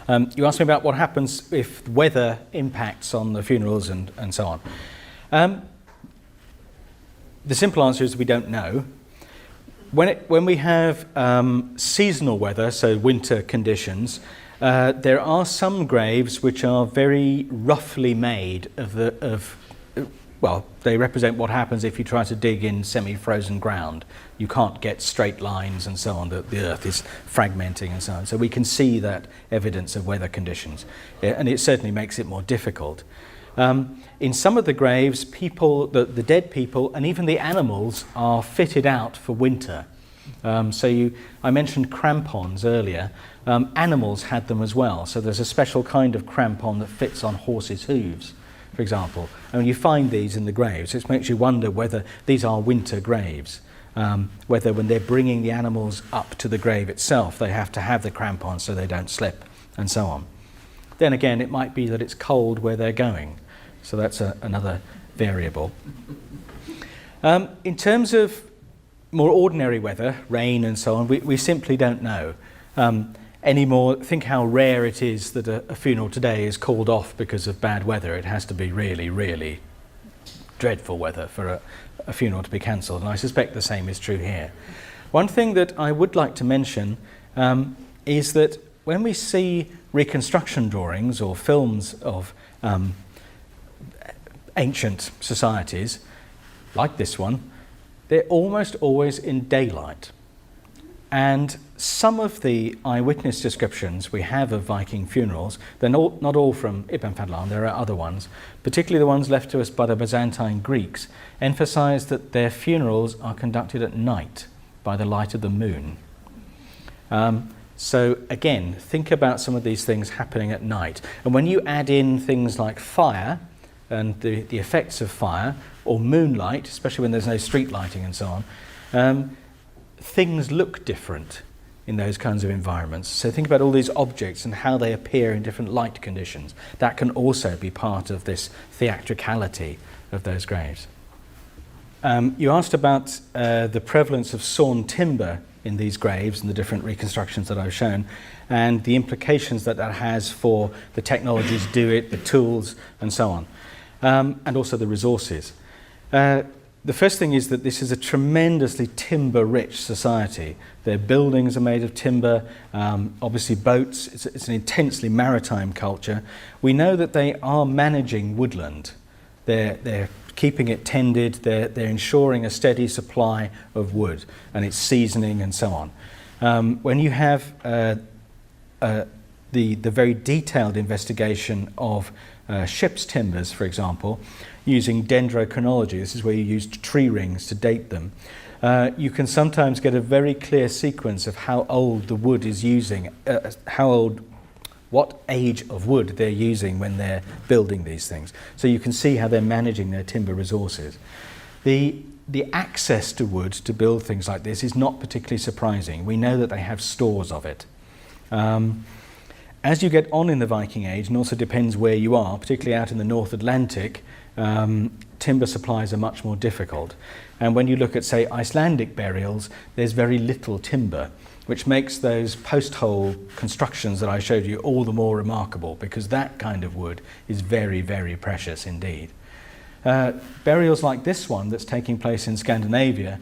You asked me about what happens if weather impacts on the funerals and so on. The simple answer is we don't know. When we have seasonal weather, so winter conditions, there are some graves which are very roughly made well, they represent what happens if you try to dig in semi-frozen ground. You can't get straight lines and so on. The earth is fragmenting and so on. So we can see that evidence of weather conditions, and it certainly makes it more difficult. In some of the graves, the dead people and even the animals are fitted out for winter. I mentioned crampons earlier. Animals had them as well. So there's a special kind of crampon that fits on horses' hooves, for example. And you find these in the graves. It makes you wonder whether these are winter graves. Whether when they're bringing the animals up to the grave itself, they have to have the crampons so they don't slip, and so on. Then again, it might be that it's cold where they're going. So that's another variable. In terms of more ordinary weather, rain and so on, we simply don't know anymore. Think how rare it is that a funeral today is called off because of bad weather. It has to be really, really dreadful weather for a funeral to be cancelled, and I suspect the same is true here. One thing that I would like to mention is that when we see reconstruction drawings or films of ancient societies, like this one, they're almost always in daylight. And some of the eyewitness descriptions we have of Viking funerals, they're not all from Ibn Fadlan, there are other ones, particularly the ones left to us by the Byzantine Greeks, emphasize that their funerals are conducted at night by the light of the moon. So again, think about some of these things happening at night. And when you add in things like fire and the effects of fire, or moonlight, especially when there's no street lighting and so on, things look different in those kinds of environments. So think about all these objects and how they appear in different light conditions. That can also be part of this theatricality of those graves. You asked about the prevalence of sawn timber in these graves and the different reconstructions that I've shown, and the implications that has for the technology to do it, the tools and so on, and also the resources. The first thing is that this is a tremendously timber-rich society. Their buildings are made of timber, obviously boats. It's an intensely maritime culture. We know that they are managing woodland. They're keeping it tended. They're ensuring a steady supply of wood and its seasoning and so on. When you have the very detailed investigation of ship's timbers, for example, using dendrochronology, this is where you use tree rings to date them, you can sometimes get a very clear sequence of how old the wood is using, what age of wood they're using when they're building these things. So you can see how they're managing their timber resources. The access to wood to build things like this is not particularly surprising. We know that they have stores of it. As you get on in the Viking Age, and also depends where you are, particularly out in the North Atlantic, timber supplies are much more difficult. And when you look at, say, Icelandic burials, there's very little timber, which makes those post-hole constructions that I showed you all the more remarkable, because that kind of wood is very, very precious indeed. Burials like this one that's taking place in Scandinavia,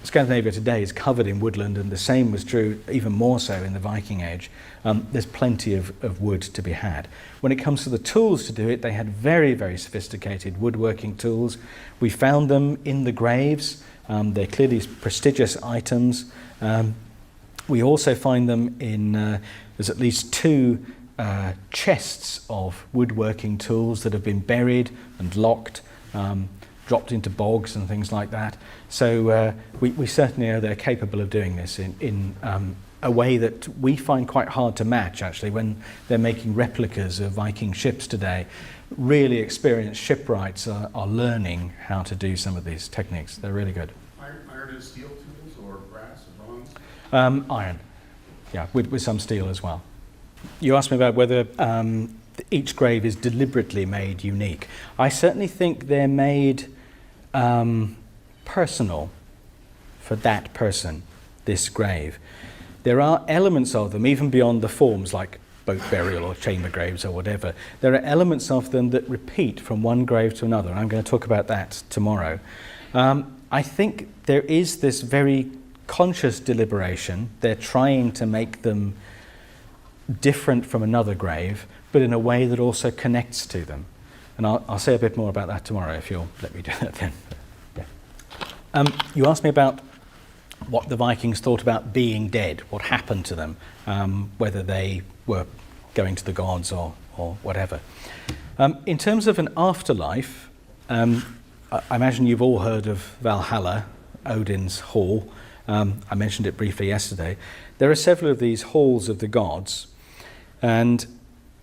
Scandinavia today is covered in woodland, and the same was true even more so in the Viking Age. There's plenty of wood to be had. When it comes to the tools to do it, they had very, very sophisticated woodworking tools. We found them in the graves. They're clearly prestigious items. We also find them in, there's at least 2 chests of woodworking tools that have been buried and locked, dropped into bogs and things like that. So we certainly know they're capable of doing this in a way that we find quite hard to match, actually, when they're making replicas of Viking ships today. Really experienced shipwrights are learning how to do some of these techniques. They're really good. Iron and steel tools, or brass or bronze? Iron, yeah, with some steel as well. You asked me about whether each grave is deliberately made unique. I certainly think they're made personal for that person, this grave. There are elements of them, even beyond the forms, like boat burial or chamber graves or whatever. There are elements of them that repeat from one grave to another, and I'm going to talk about that tomorrow. I think there is this very conscious deliberation. They're trying to make them different from another grave, but in a way that also connects to them. And I'll say a bit more about that tomorrow if you'll let me do that then. Yeah. You asked me about what the Vikings thought about being dead, what happened to them, whether they were going to the gods or whatever. In terms of an afterlife, I imagine you've all heard of Valhalla, Odin's hall. I mentioned it briefly yesterday. There are several of these halls of the gods, and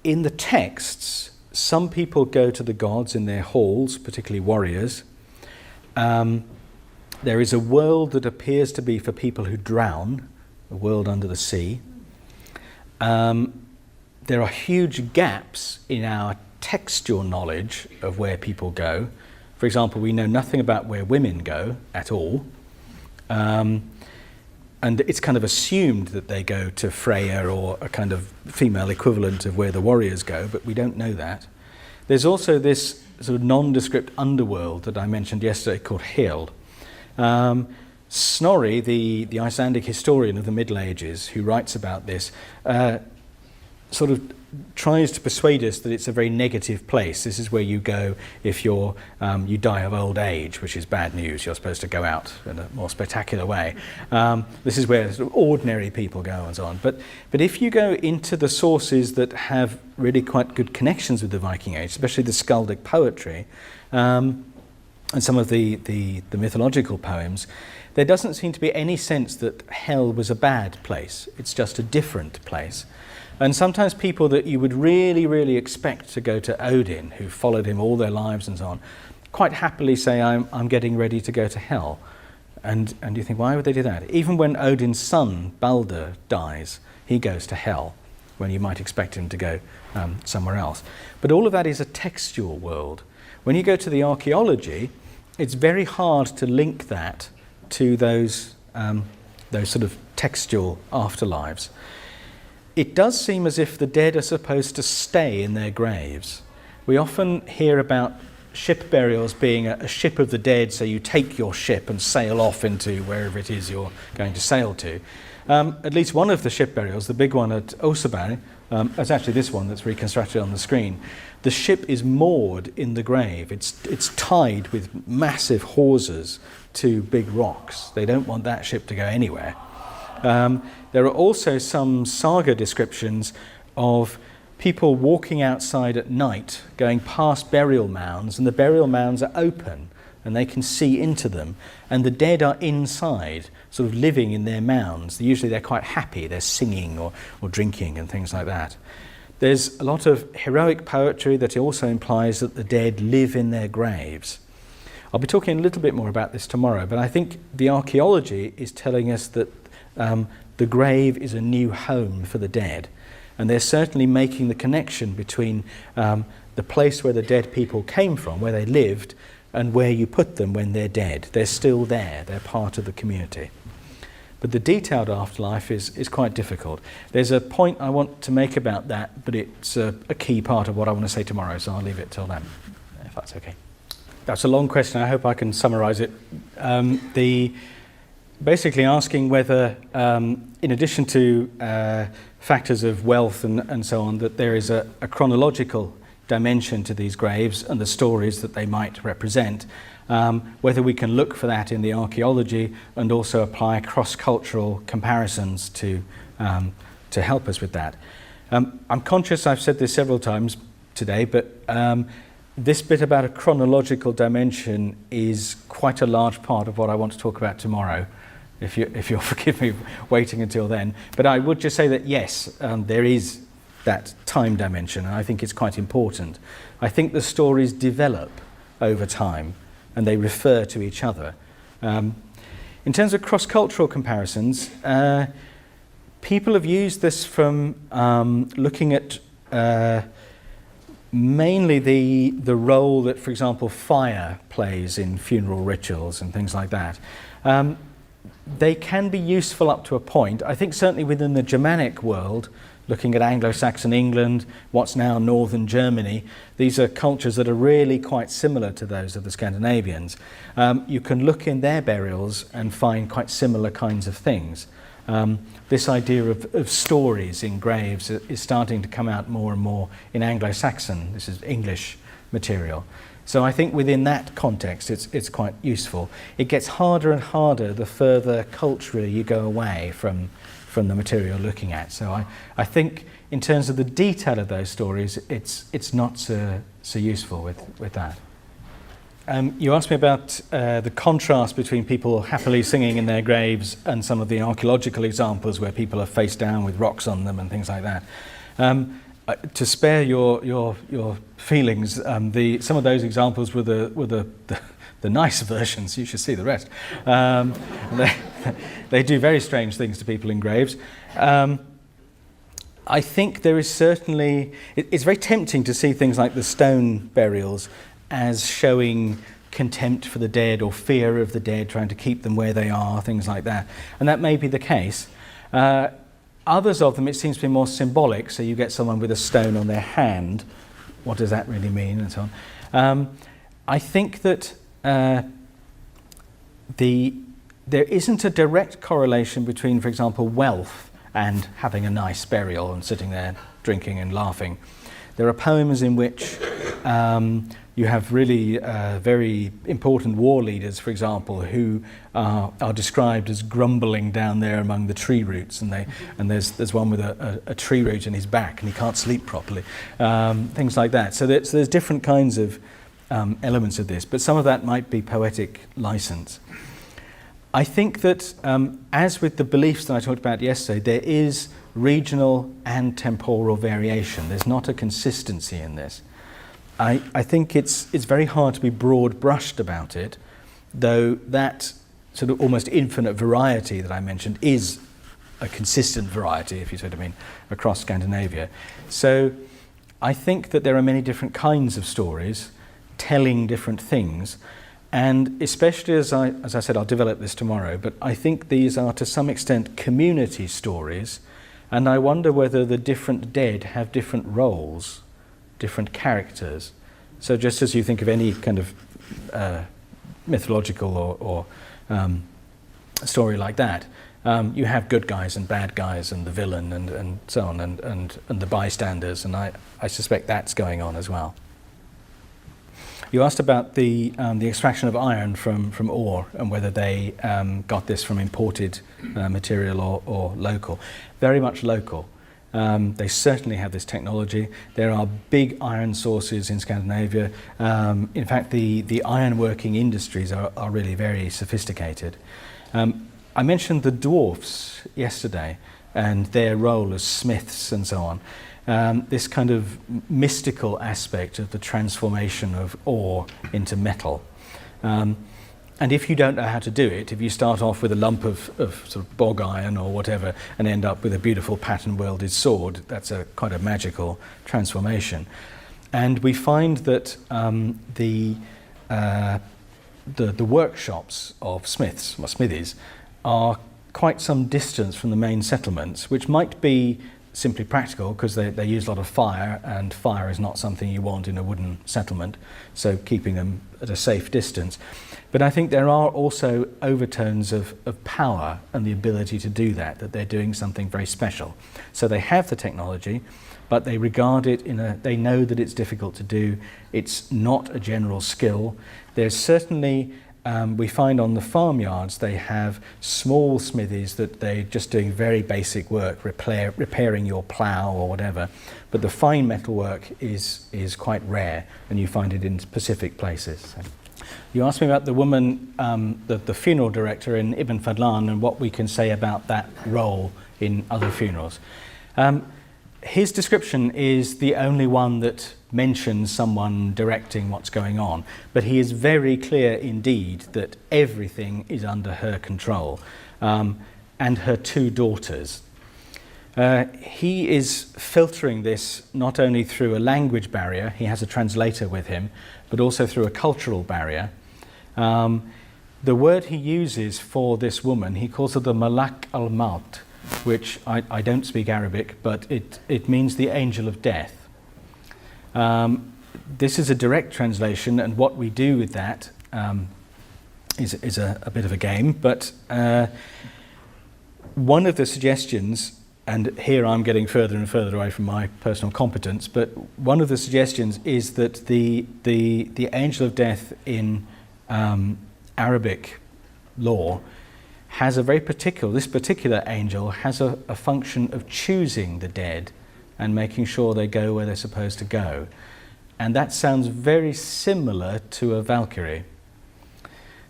in the texts, some people go to the gods in their halls, particularly warriors. There is a world that appears to be for people who drown, a world under the sea. There are huge gaps in our textual knowledge of where people go. For example, we know nothing about where women go at all. And it's kind of assumed that they go to Freya or a kind of female equivalent of where the warriors go, but we don't know that. There's also this sort of nondescript underworld that I mentioned yesterday called Hel. Snorri, the Icelandic historian of the Middle Ages, who writes about this, sort of tries to persuade us that it's a very negative place. This is where you go if you die of old age, which is bad news. You're supposed to go out in a more spectacular way. This is where sort of ordinary people go and so on. But if you go into the sources that have really quite good connections with the Viking Age, especially the skaldic poetry, and some of the mythological poems, there doesn't seem to be any sense that hell was a bad place. It's just a different place. And sometimes people that you would really, really expect to go to Odin, who followed him all their lives and so on, quite happily say, I'm getting ready to go to hell. And you think, why would they do that? Even when Odin's son, Balder, dies, he goes to hell, when you might expect him to go somewhere else. But all of that is a textual world. When you go to the archaeology, it's very hard to link that to those sort of textual afterlives. It does seem as if the dead are supposed to stay in their graves. We often hear about ship burials being a ship of the dead, so you take your ship and sail off into wherever it is you're going to sail to. At least one of the ship burials, the big one at Oseberg, it's actually this one that's reconstructed on the screen. The ship is moored in the grave. It's tied with massive hawsers to big rocks. They don't want that ship to go anywhere. There are also some saga descriptions of people walking outside at night, going past burial mounds, and the burial mounds are open, and they can see into them, and the dead are inside, sort of living in their mounds. Usually they're quite happy, they're singing or drinking and things like that. There's a lot of heroic poetry that also implies that the dead live in their graves. I'll be talking a little bit more about this tomorrow, but I think the archaeology is telling us that the grave is a new home for the dead, and they're certainly making the connection between the place where the dead people came from, where they lived, and where you put them when they're dead. They're still there, they're part of the community. But the detailed afterlife is quite difficult. There's a point I want to make about that, but it's a key part of what I want to say tomorrow, so I'll leave it till then, if that's okay. That's a long question. I hope I can summarize it. Basically asking whether, in addition to factors of wealth and so on, that there is a chronological dimension to these graves and the stories that they might represent, whether we can look for that in the archaeology and also apply cross-cultural comparisons to help us with that. I'm conscious I've said this several times today, but this bit about a chronological dimension is quite a large part of what I want to talk about tomorrow, if you'll forgive me waiting until then. But I would just say that yes, there is that time dimension, and I think it's quite important. I think the stories develop over time, and they refer to each other. In terms of cross-cultural comparisons, people have used this from looking at mainly the role that, for example, fire plays in funeral rituals and things like that. They can be useful up to a point. I think certainly within the Germanic world, looking at Anglo-Saxon England, what's now northern Germany. These are cultures that are really quite similar to those of the Scandinavians. You can look in their burials and find quite similar kinds of things. This idea of stories in graves is starting to come out more and more in Anglo-Saxon. This is English material. So I think within that context it's quite useful. It gets harder and harder the further culturally you go away from the material you're looking at. So I think in terms of the detail of those stories, it's not so useful with that. You asked me about the contrast between people happily singing in their graves and some of the archaeological examples where people are face down with rocks on them and things like that. To spare your feelings, some of those examples were the nice versions. You should see the rest. They do very strange things to people in graves. I think there is certainly... It's very tempting to see things like the stone burials as showing contempt for the dead or fear of the dead, trying to keep them where they are, things like that. And that may be the case. Others of them, it seems to be more symbolic, so you get someone with a stone on their hand. What does that really mean, and so on. I think that there isn't a direct correlation between, for example, wealth and having a nice burial and sitting there drinking and laughing. There are poems in which you have really very important war leaders, for example, who are described as grumbling down there among the tree roots, and there's one with a tree root in his back and he can't sleep properly, things like that. So there's different kinds of elements of this, but some of that might be poetic license. I think that, as with the beliefs that I talked about yesterday, there is regional and temporal variation. There's not a consistency in this. I think it's very hard to be broad-brushed about it, though that sort of almost infinite variety that I mentioned is a consistent variety, if you see what I mean, across Scandinavia. So I think that there are many different kinds of stories telling different things, and especially as I said, I'll develop this tomorrow, but I think these are to some extent community stories, and I wonder whether the different dead have different roles, different characters. So just as you think of any kind of mythological or story like that, you have good guys and bad guys and the villain and so on, and the bystanders, and I suspect that's going on as well. You asked about the extraction of iron from ore and whether they got this from imported material or local. Very much local. They certainly have this technology. There are big iron sources in Scandinavia. In fact, the ironworking industries are really very sophisticated. I mentioned the dwarfs yesterday and their role as smiths and so on. This kind of mystical aspect of the transformation of ore into metal. And if you don't know how to do it, if you start off with a lump of sort of bog iron or whatever and end up with a beautiful pattern welded sword, that's quite a magical transformation. And we find that the workshops of smiths, or smithies, are quite some distance from the main settlements, which might be simply practical because they use a lot of fire, and fire is not something you want in a wooden settlement, so keeping them at a safe distance. But I think there are also overtones of power and the ability to do that they're doing something very special. So they have the technology, but they regard it they know that it's difficult to do. It's not a general skill. There's certainly we find on the farmyards they have small smithies that they're just doing very basic work, repairing your plough or whatever. But the fine metal work is quite rare, and you find it in specific places. So. You asked me about the woman, the funeral director in Ibn Fadlan, and what we can say about that role in other funerals. His description is the only one that mentions someone directing what's going on, but he is very clear indeed that everything is under her control, and her two daughters. He is filtering this not only through a language barrier, he has a translator with him, but also through a cultural barrier. The word he uses for this woman, he calls her the Malak al-Maut, which I don't speak Arabic, but it means the angel of death. This is a direct translation, and what we do with that is a bit of a game, but one of the suggestions, and here I'm getting further and further away from my personal competence, but one of the suggestions is that the angel of death in Arabic law has a this particular angel has a function of choosing the dead and making sure they go where they're supposed to go. And that sounds very similar to a Valkyrie.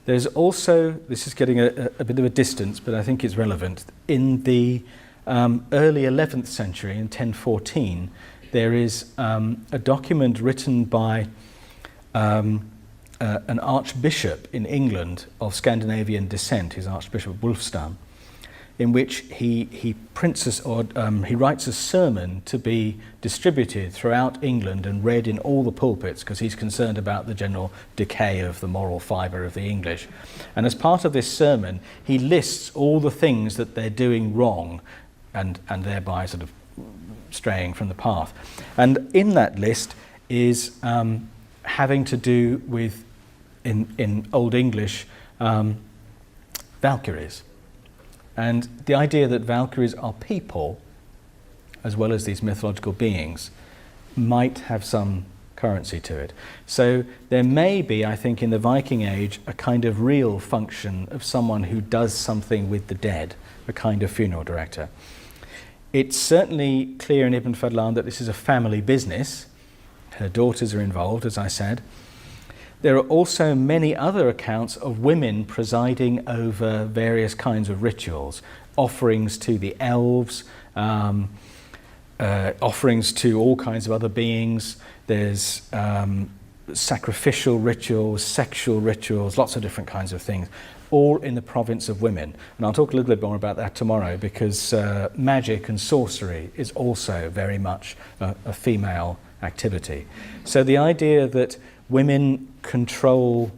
There's also, this is getting a bit of a distance, but I think it's relevant. In the early 11th century, in 1014, there is a document written by an archbishop in England of Scandinavian descent, who's Archbishop Wulfstan, in which he writes a sermon to be distributed throughout England and read in all the pulpits, because he's concerned about the general decay of the moral fibre of the English. And as part of this sermon, he lists all the things that they're doing wrong and thereby sort of straying from the path. And in that list is having to do with, in Old English, Valkyries. And the idea that Valkyries are people, as well as these mythological beings, might have some currency to it. So there may be, I think, in the Viking Age, a kind of real function of someone who does something with the dead, a kind of funeral director. It's certainly clear in Ibn Fadlan that this is a family business. Her daughters are involved, as I said. There are also many other accounts of women presiding over various kinds of rituals, offerings to the elves, offerings to all kinds of other beings. There's sacrificial rituals, sexual rituals, lots of different kinds of things, all in the province of women. And I'll talk a little bit more about that tomorrow, because magic and sorcery is also very much a female activity. So the idea that women control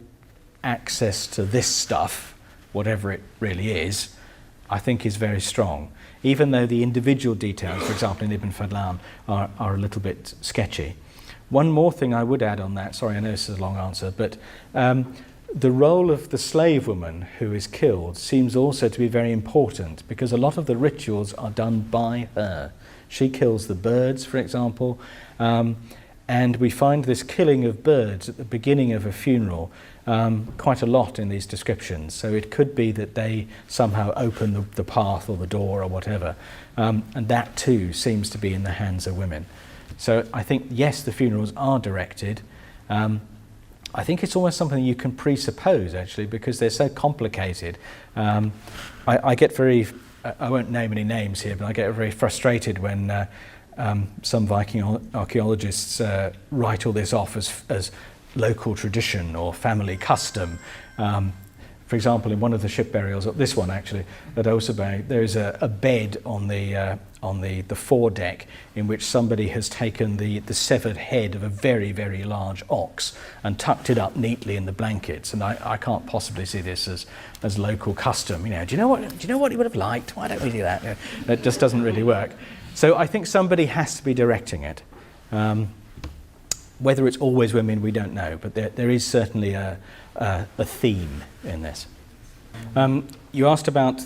access to this stuff, whatever it really is, I think is very strong, even though the individual details, for example in Ibn Fadlan, are a little bit sketchy. One more thing I would add on that, sorry I know this is a long answer, but the role of the slave woman who is killed seems also to be very important, because a lot of the rituals are done by her. She kills the birds, for example, and we find this killing of birds at the beginning of a funeral quite a lot in these descriptions. So it could be that they somehow open the path or the door or whatever. And that too seems to be in the hands of women. So I think, yes, the funerals are directed. I think it's almost something you can presuppose, actually, because they're so complicated. I get very, I won't name any names here, but I get very frustrated when some Viking archaeologists write all this off as local tradition or family custom. For example, in one of the ship burials, this one actually, at Oseberg, there is a bed on the foredeck in which somebody has taken the severed head of a very, very large ox and tucked it up neatly in the blankets. And I can't possibly see this as local custom. You know, do you know what he would have liked? Why don't we do that? You know, it just doesn't really work. So I think somebody has to be directing it. Whether it's always women, we don't know, but there is certainly a theme in this. You asked about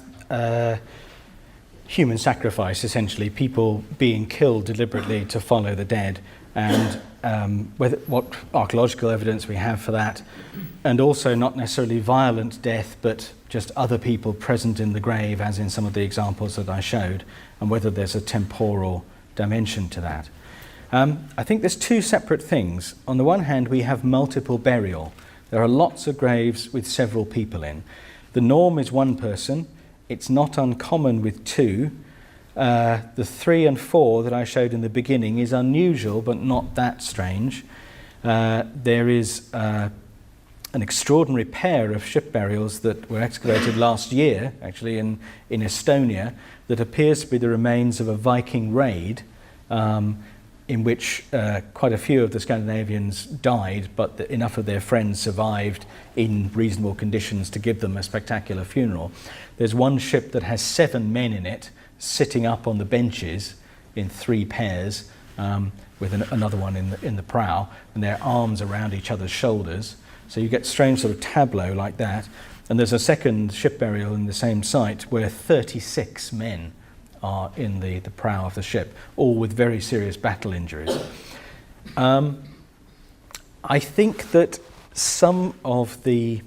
human sacrifice, essentially, people being killed deliberately to follow the dead, and what archaeological evidence we have for that, and also not necessarily violent death, but just other people present in the grave, as in some of the examples that I showed, and whether there's a temporal dimension to that. I think there's two separate things. On the one hand, we have multiple burial. There are lots of graves with several people in. The norm is one person. It's not uncommon with two. The 3 and 4 that I showed in the beginning is unusual, but not that strange. There is an extraordinary pair of ship burials that were excavated last year, actually in Estonia, that appears to be the remains of a Viking raid, in which quite a few of the Scandinavians died, but enough of their friends survived in reasonable conditions to give them a spectacular funeral. There's one ship that has 7 men in it, sitting up on the benches in 3 pairs, with another one in the prow, and their arms around each other's shoulders. So you get strange sort of tableau like that. And there's a second ship burial in the same site where 36 men are in the prow of the ship, all with very serious battle injuries. I think that some of the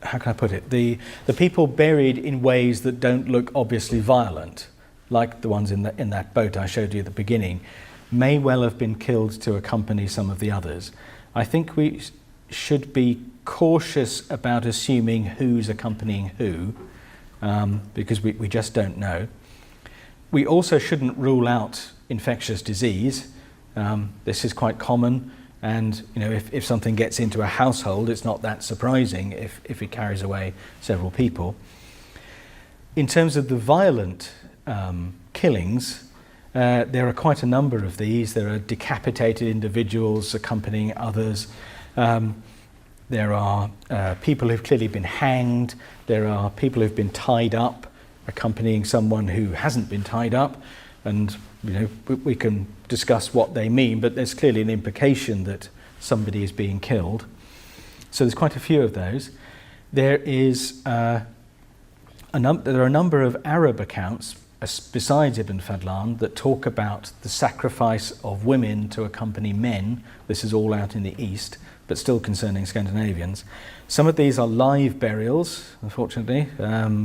how can I put it, the people buried in ways that don't look obviously violent, like the ones in that boat I showed you at the beginning, may well have been killed to accompany some of the others. I think we should be cautious about assuming who's accompanying who, because we just don't know. We also shouldn't rule out infectious disease. This is quite common, and if something gets into a household, it's not that surprising if it carries away several people. In terms of the violent killings, there are quite a number of these. There are decapitated individuals accompanying others. There are people who've clearly been hanged. There are people who've been tied up accompanying someone who hasn't been tied up. And we can discuss what they mean, but there's clearly an implication that somebody is being killed. So there's quite a few of those. There is there are a number of Arab accounts besides Ibn Fadlan that talk about the sacrifice of women to accompany men. This is all out in the east, but still concerning Scandinavians. Some of these are live burials, unfortunately,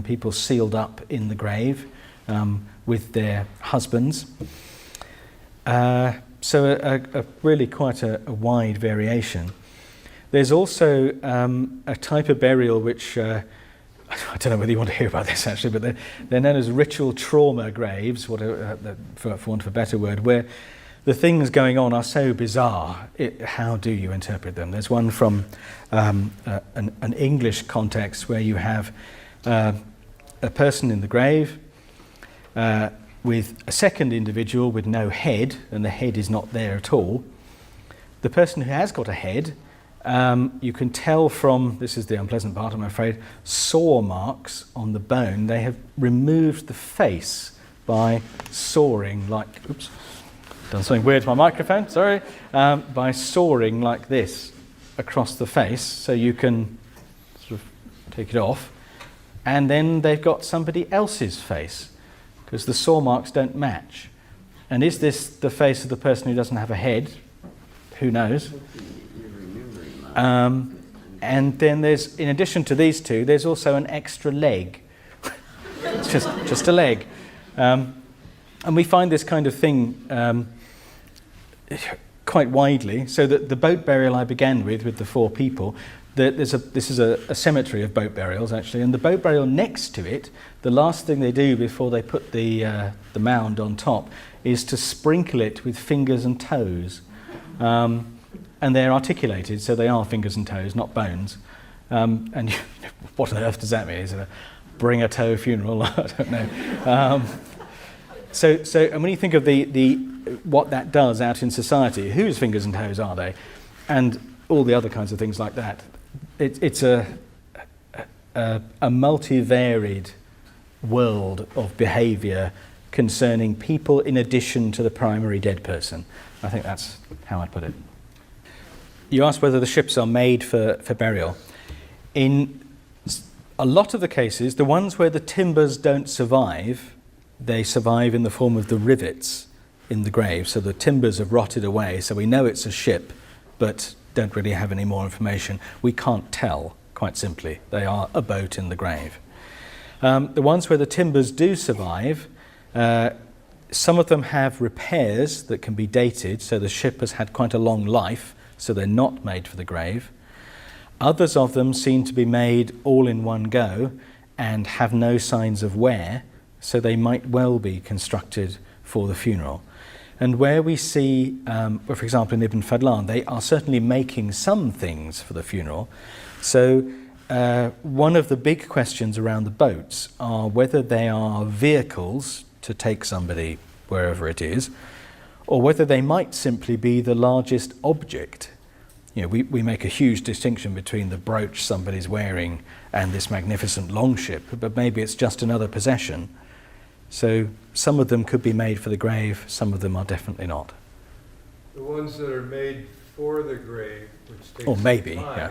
people sealed up in the grave with their husbands. So a really quite a wide variation. There's also a type of burial which I don't know whether you want to hear about this actually, but they're known as ritual trauma graves, for want of a better word, where the things going on are so bizarre. How do you interpret them? There's one from an English context where you have a person in the grave with a second individual with no head, and the head is not there at all. The person who has got a head, you can tell from, this is the unpleasant part I'm afraid, saw marks on the bone. They have removed the face by sawing like, oops, done something weird to my microphone, sorry, by sawing like this across the face, so you can sort of take it off. And then they've got somebody else's face, because the saw marks don't match. And is this the face of the person who doesn't have a head? Who knows? And then there's, in addition to these two, there's also an extra leg. It's just a leg. And we find this kind of thing quite widely. So that the boat burial I began with the 4 people, this is a cemetery of boat burials actually, and the boat burial next to it, the last thing they do before they put the mound on top is to sprinkle it with fingers and toes. And they're articulated, so they are fingers and toes, not bones. And what on earth does that mean? Is it a bring a toe funeral? I don't know. So and when you think of the what that does out in society, whose fingers and toes are they? And all the other kinds of things like that. It's a multivaried world of behaviour concerning people in addition to the primary dead person. I think that's how I'd put it. You asked whether the ships are made for burial. In a lot of the cases, the ones where the timbers don't survive, they survive in the form of the rivets in the grave. So the timbers have rotted away, so we know it's a ship, but don't really have any more information. We can't tell, quite simply. They are a boat in the grave. The ones where the timbers do survive, some of them have repairs that can be dated, so the ship has had quite a long life, so they're not made for the grave. Others of them seem to be made all in one go and have no signs of wear, so they might well be constructed for the funeral. And where we see, for example in Ibn Fadlan, they are certainly making some things for the funeral. So one of the big questions around the boats are whether they are vehicles to take somebody wherever it is, or whether they might simply be the largest object we make a huge distinction between the brooch somebody's wearing and this magnificent longship, but maybe it's just another possession. So some of them could be made for the grave, some of them are definitely not. The ones that are made for the grave, which takes Or maybe, time, yeah.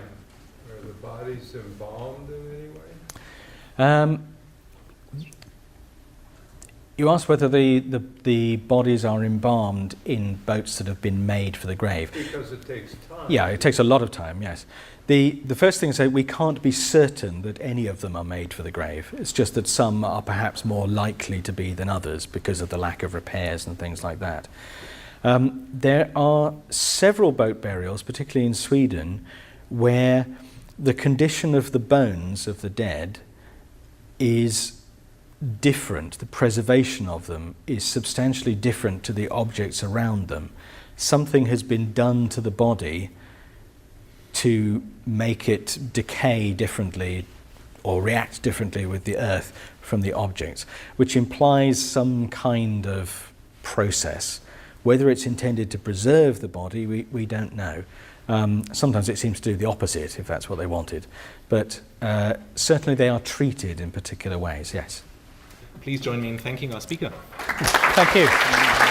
are the bodies embalmed in any way? You asked whether the bodies are embalmed in boats that have been made for the grave. Because it takes time. Yeah, it takes a lot of time, yes. The first thing is that we can't be certain that any of them are made for the grave. It's just that some are perhaps more likely to be than others because of the lack of repairs and things like that. There are several boat burials, particularly in Sweden, where the condition of the bones of the dead is different. The preservation of them is substantially different to the objects around them. Something has been done to the body to make it decay differently or react differently with the earth from the objects, which implies some kind of process. Whether it's intended to preserve the body, we don't know. Sometimes it seems to do the opposite, if that's what they wanted. But certainly they are treated in particular ways, yes. Please join me in thanking our speaker. Thank you.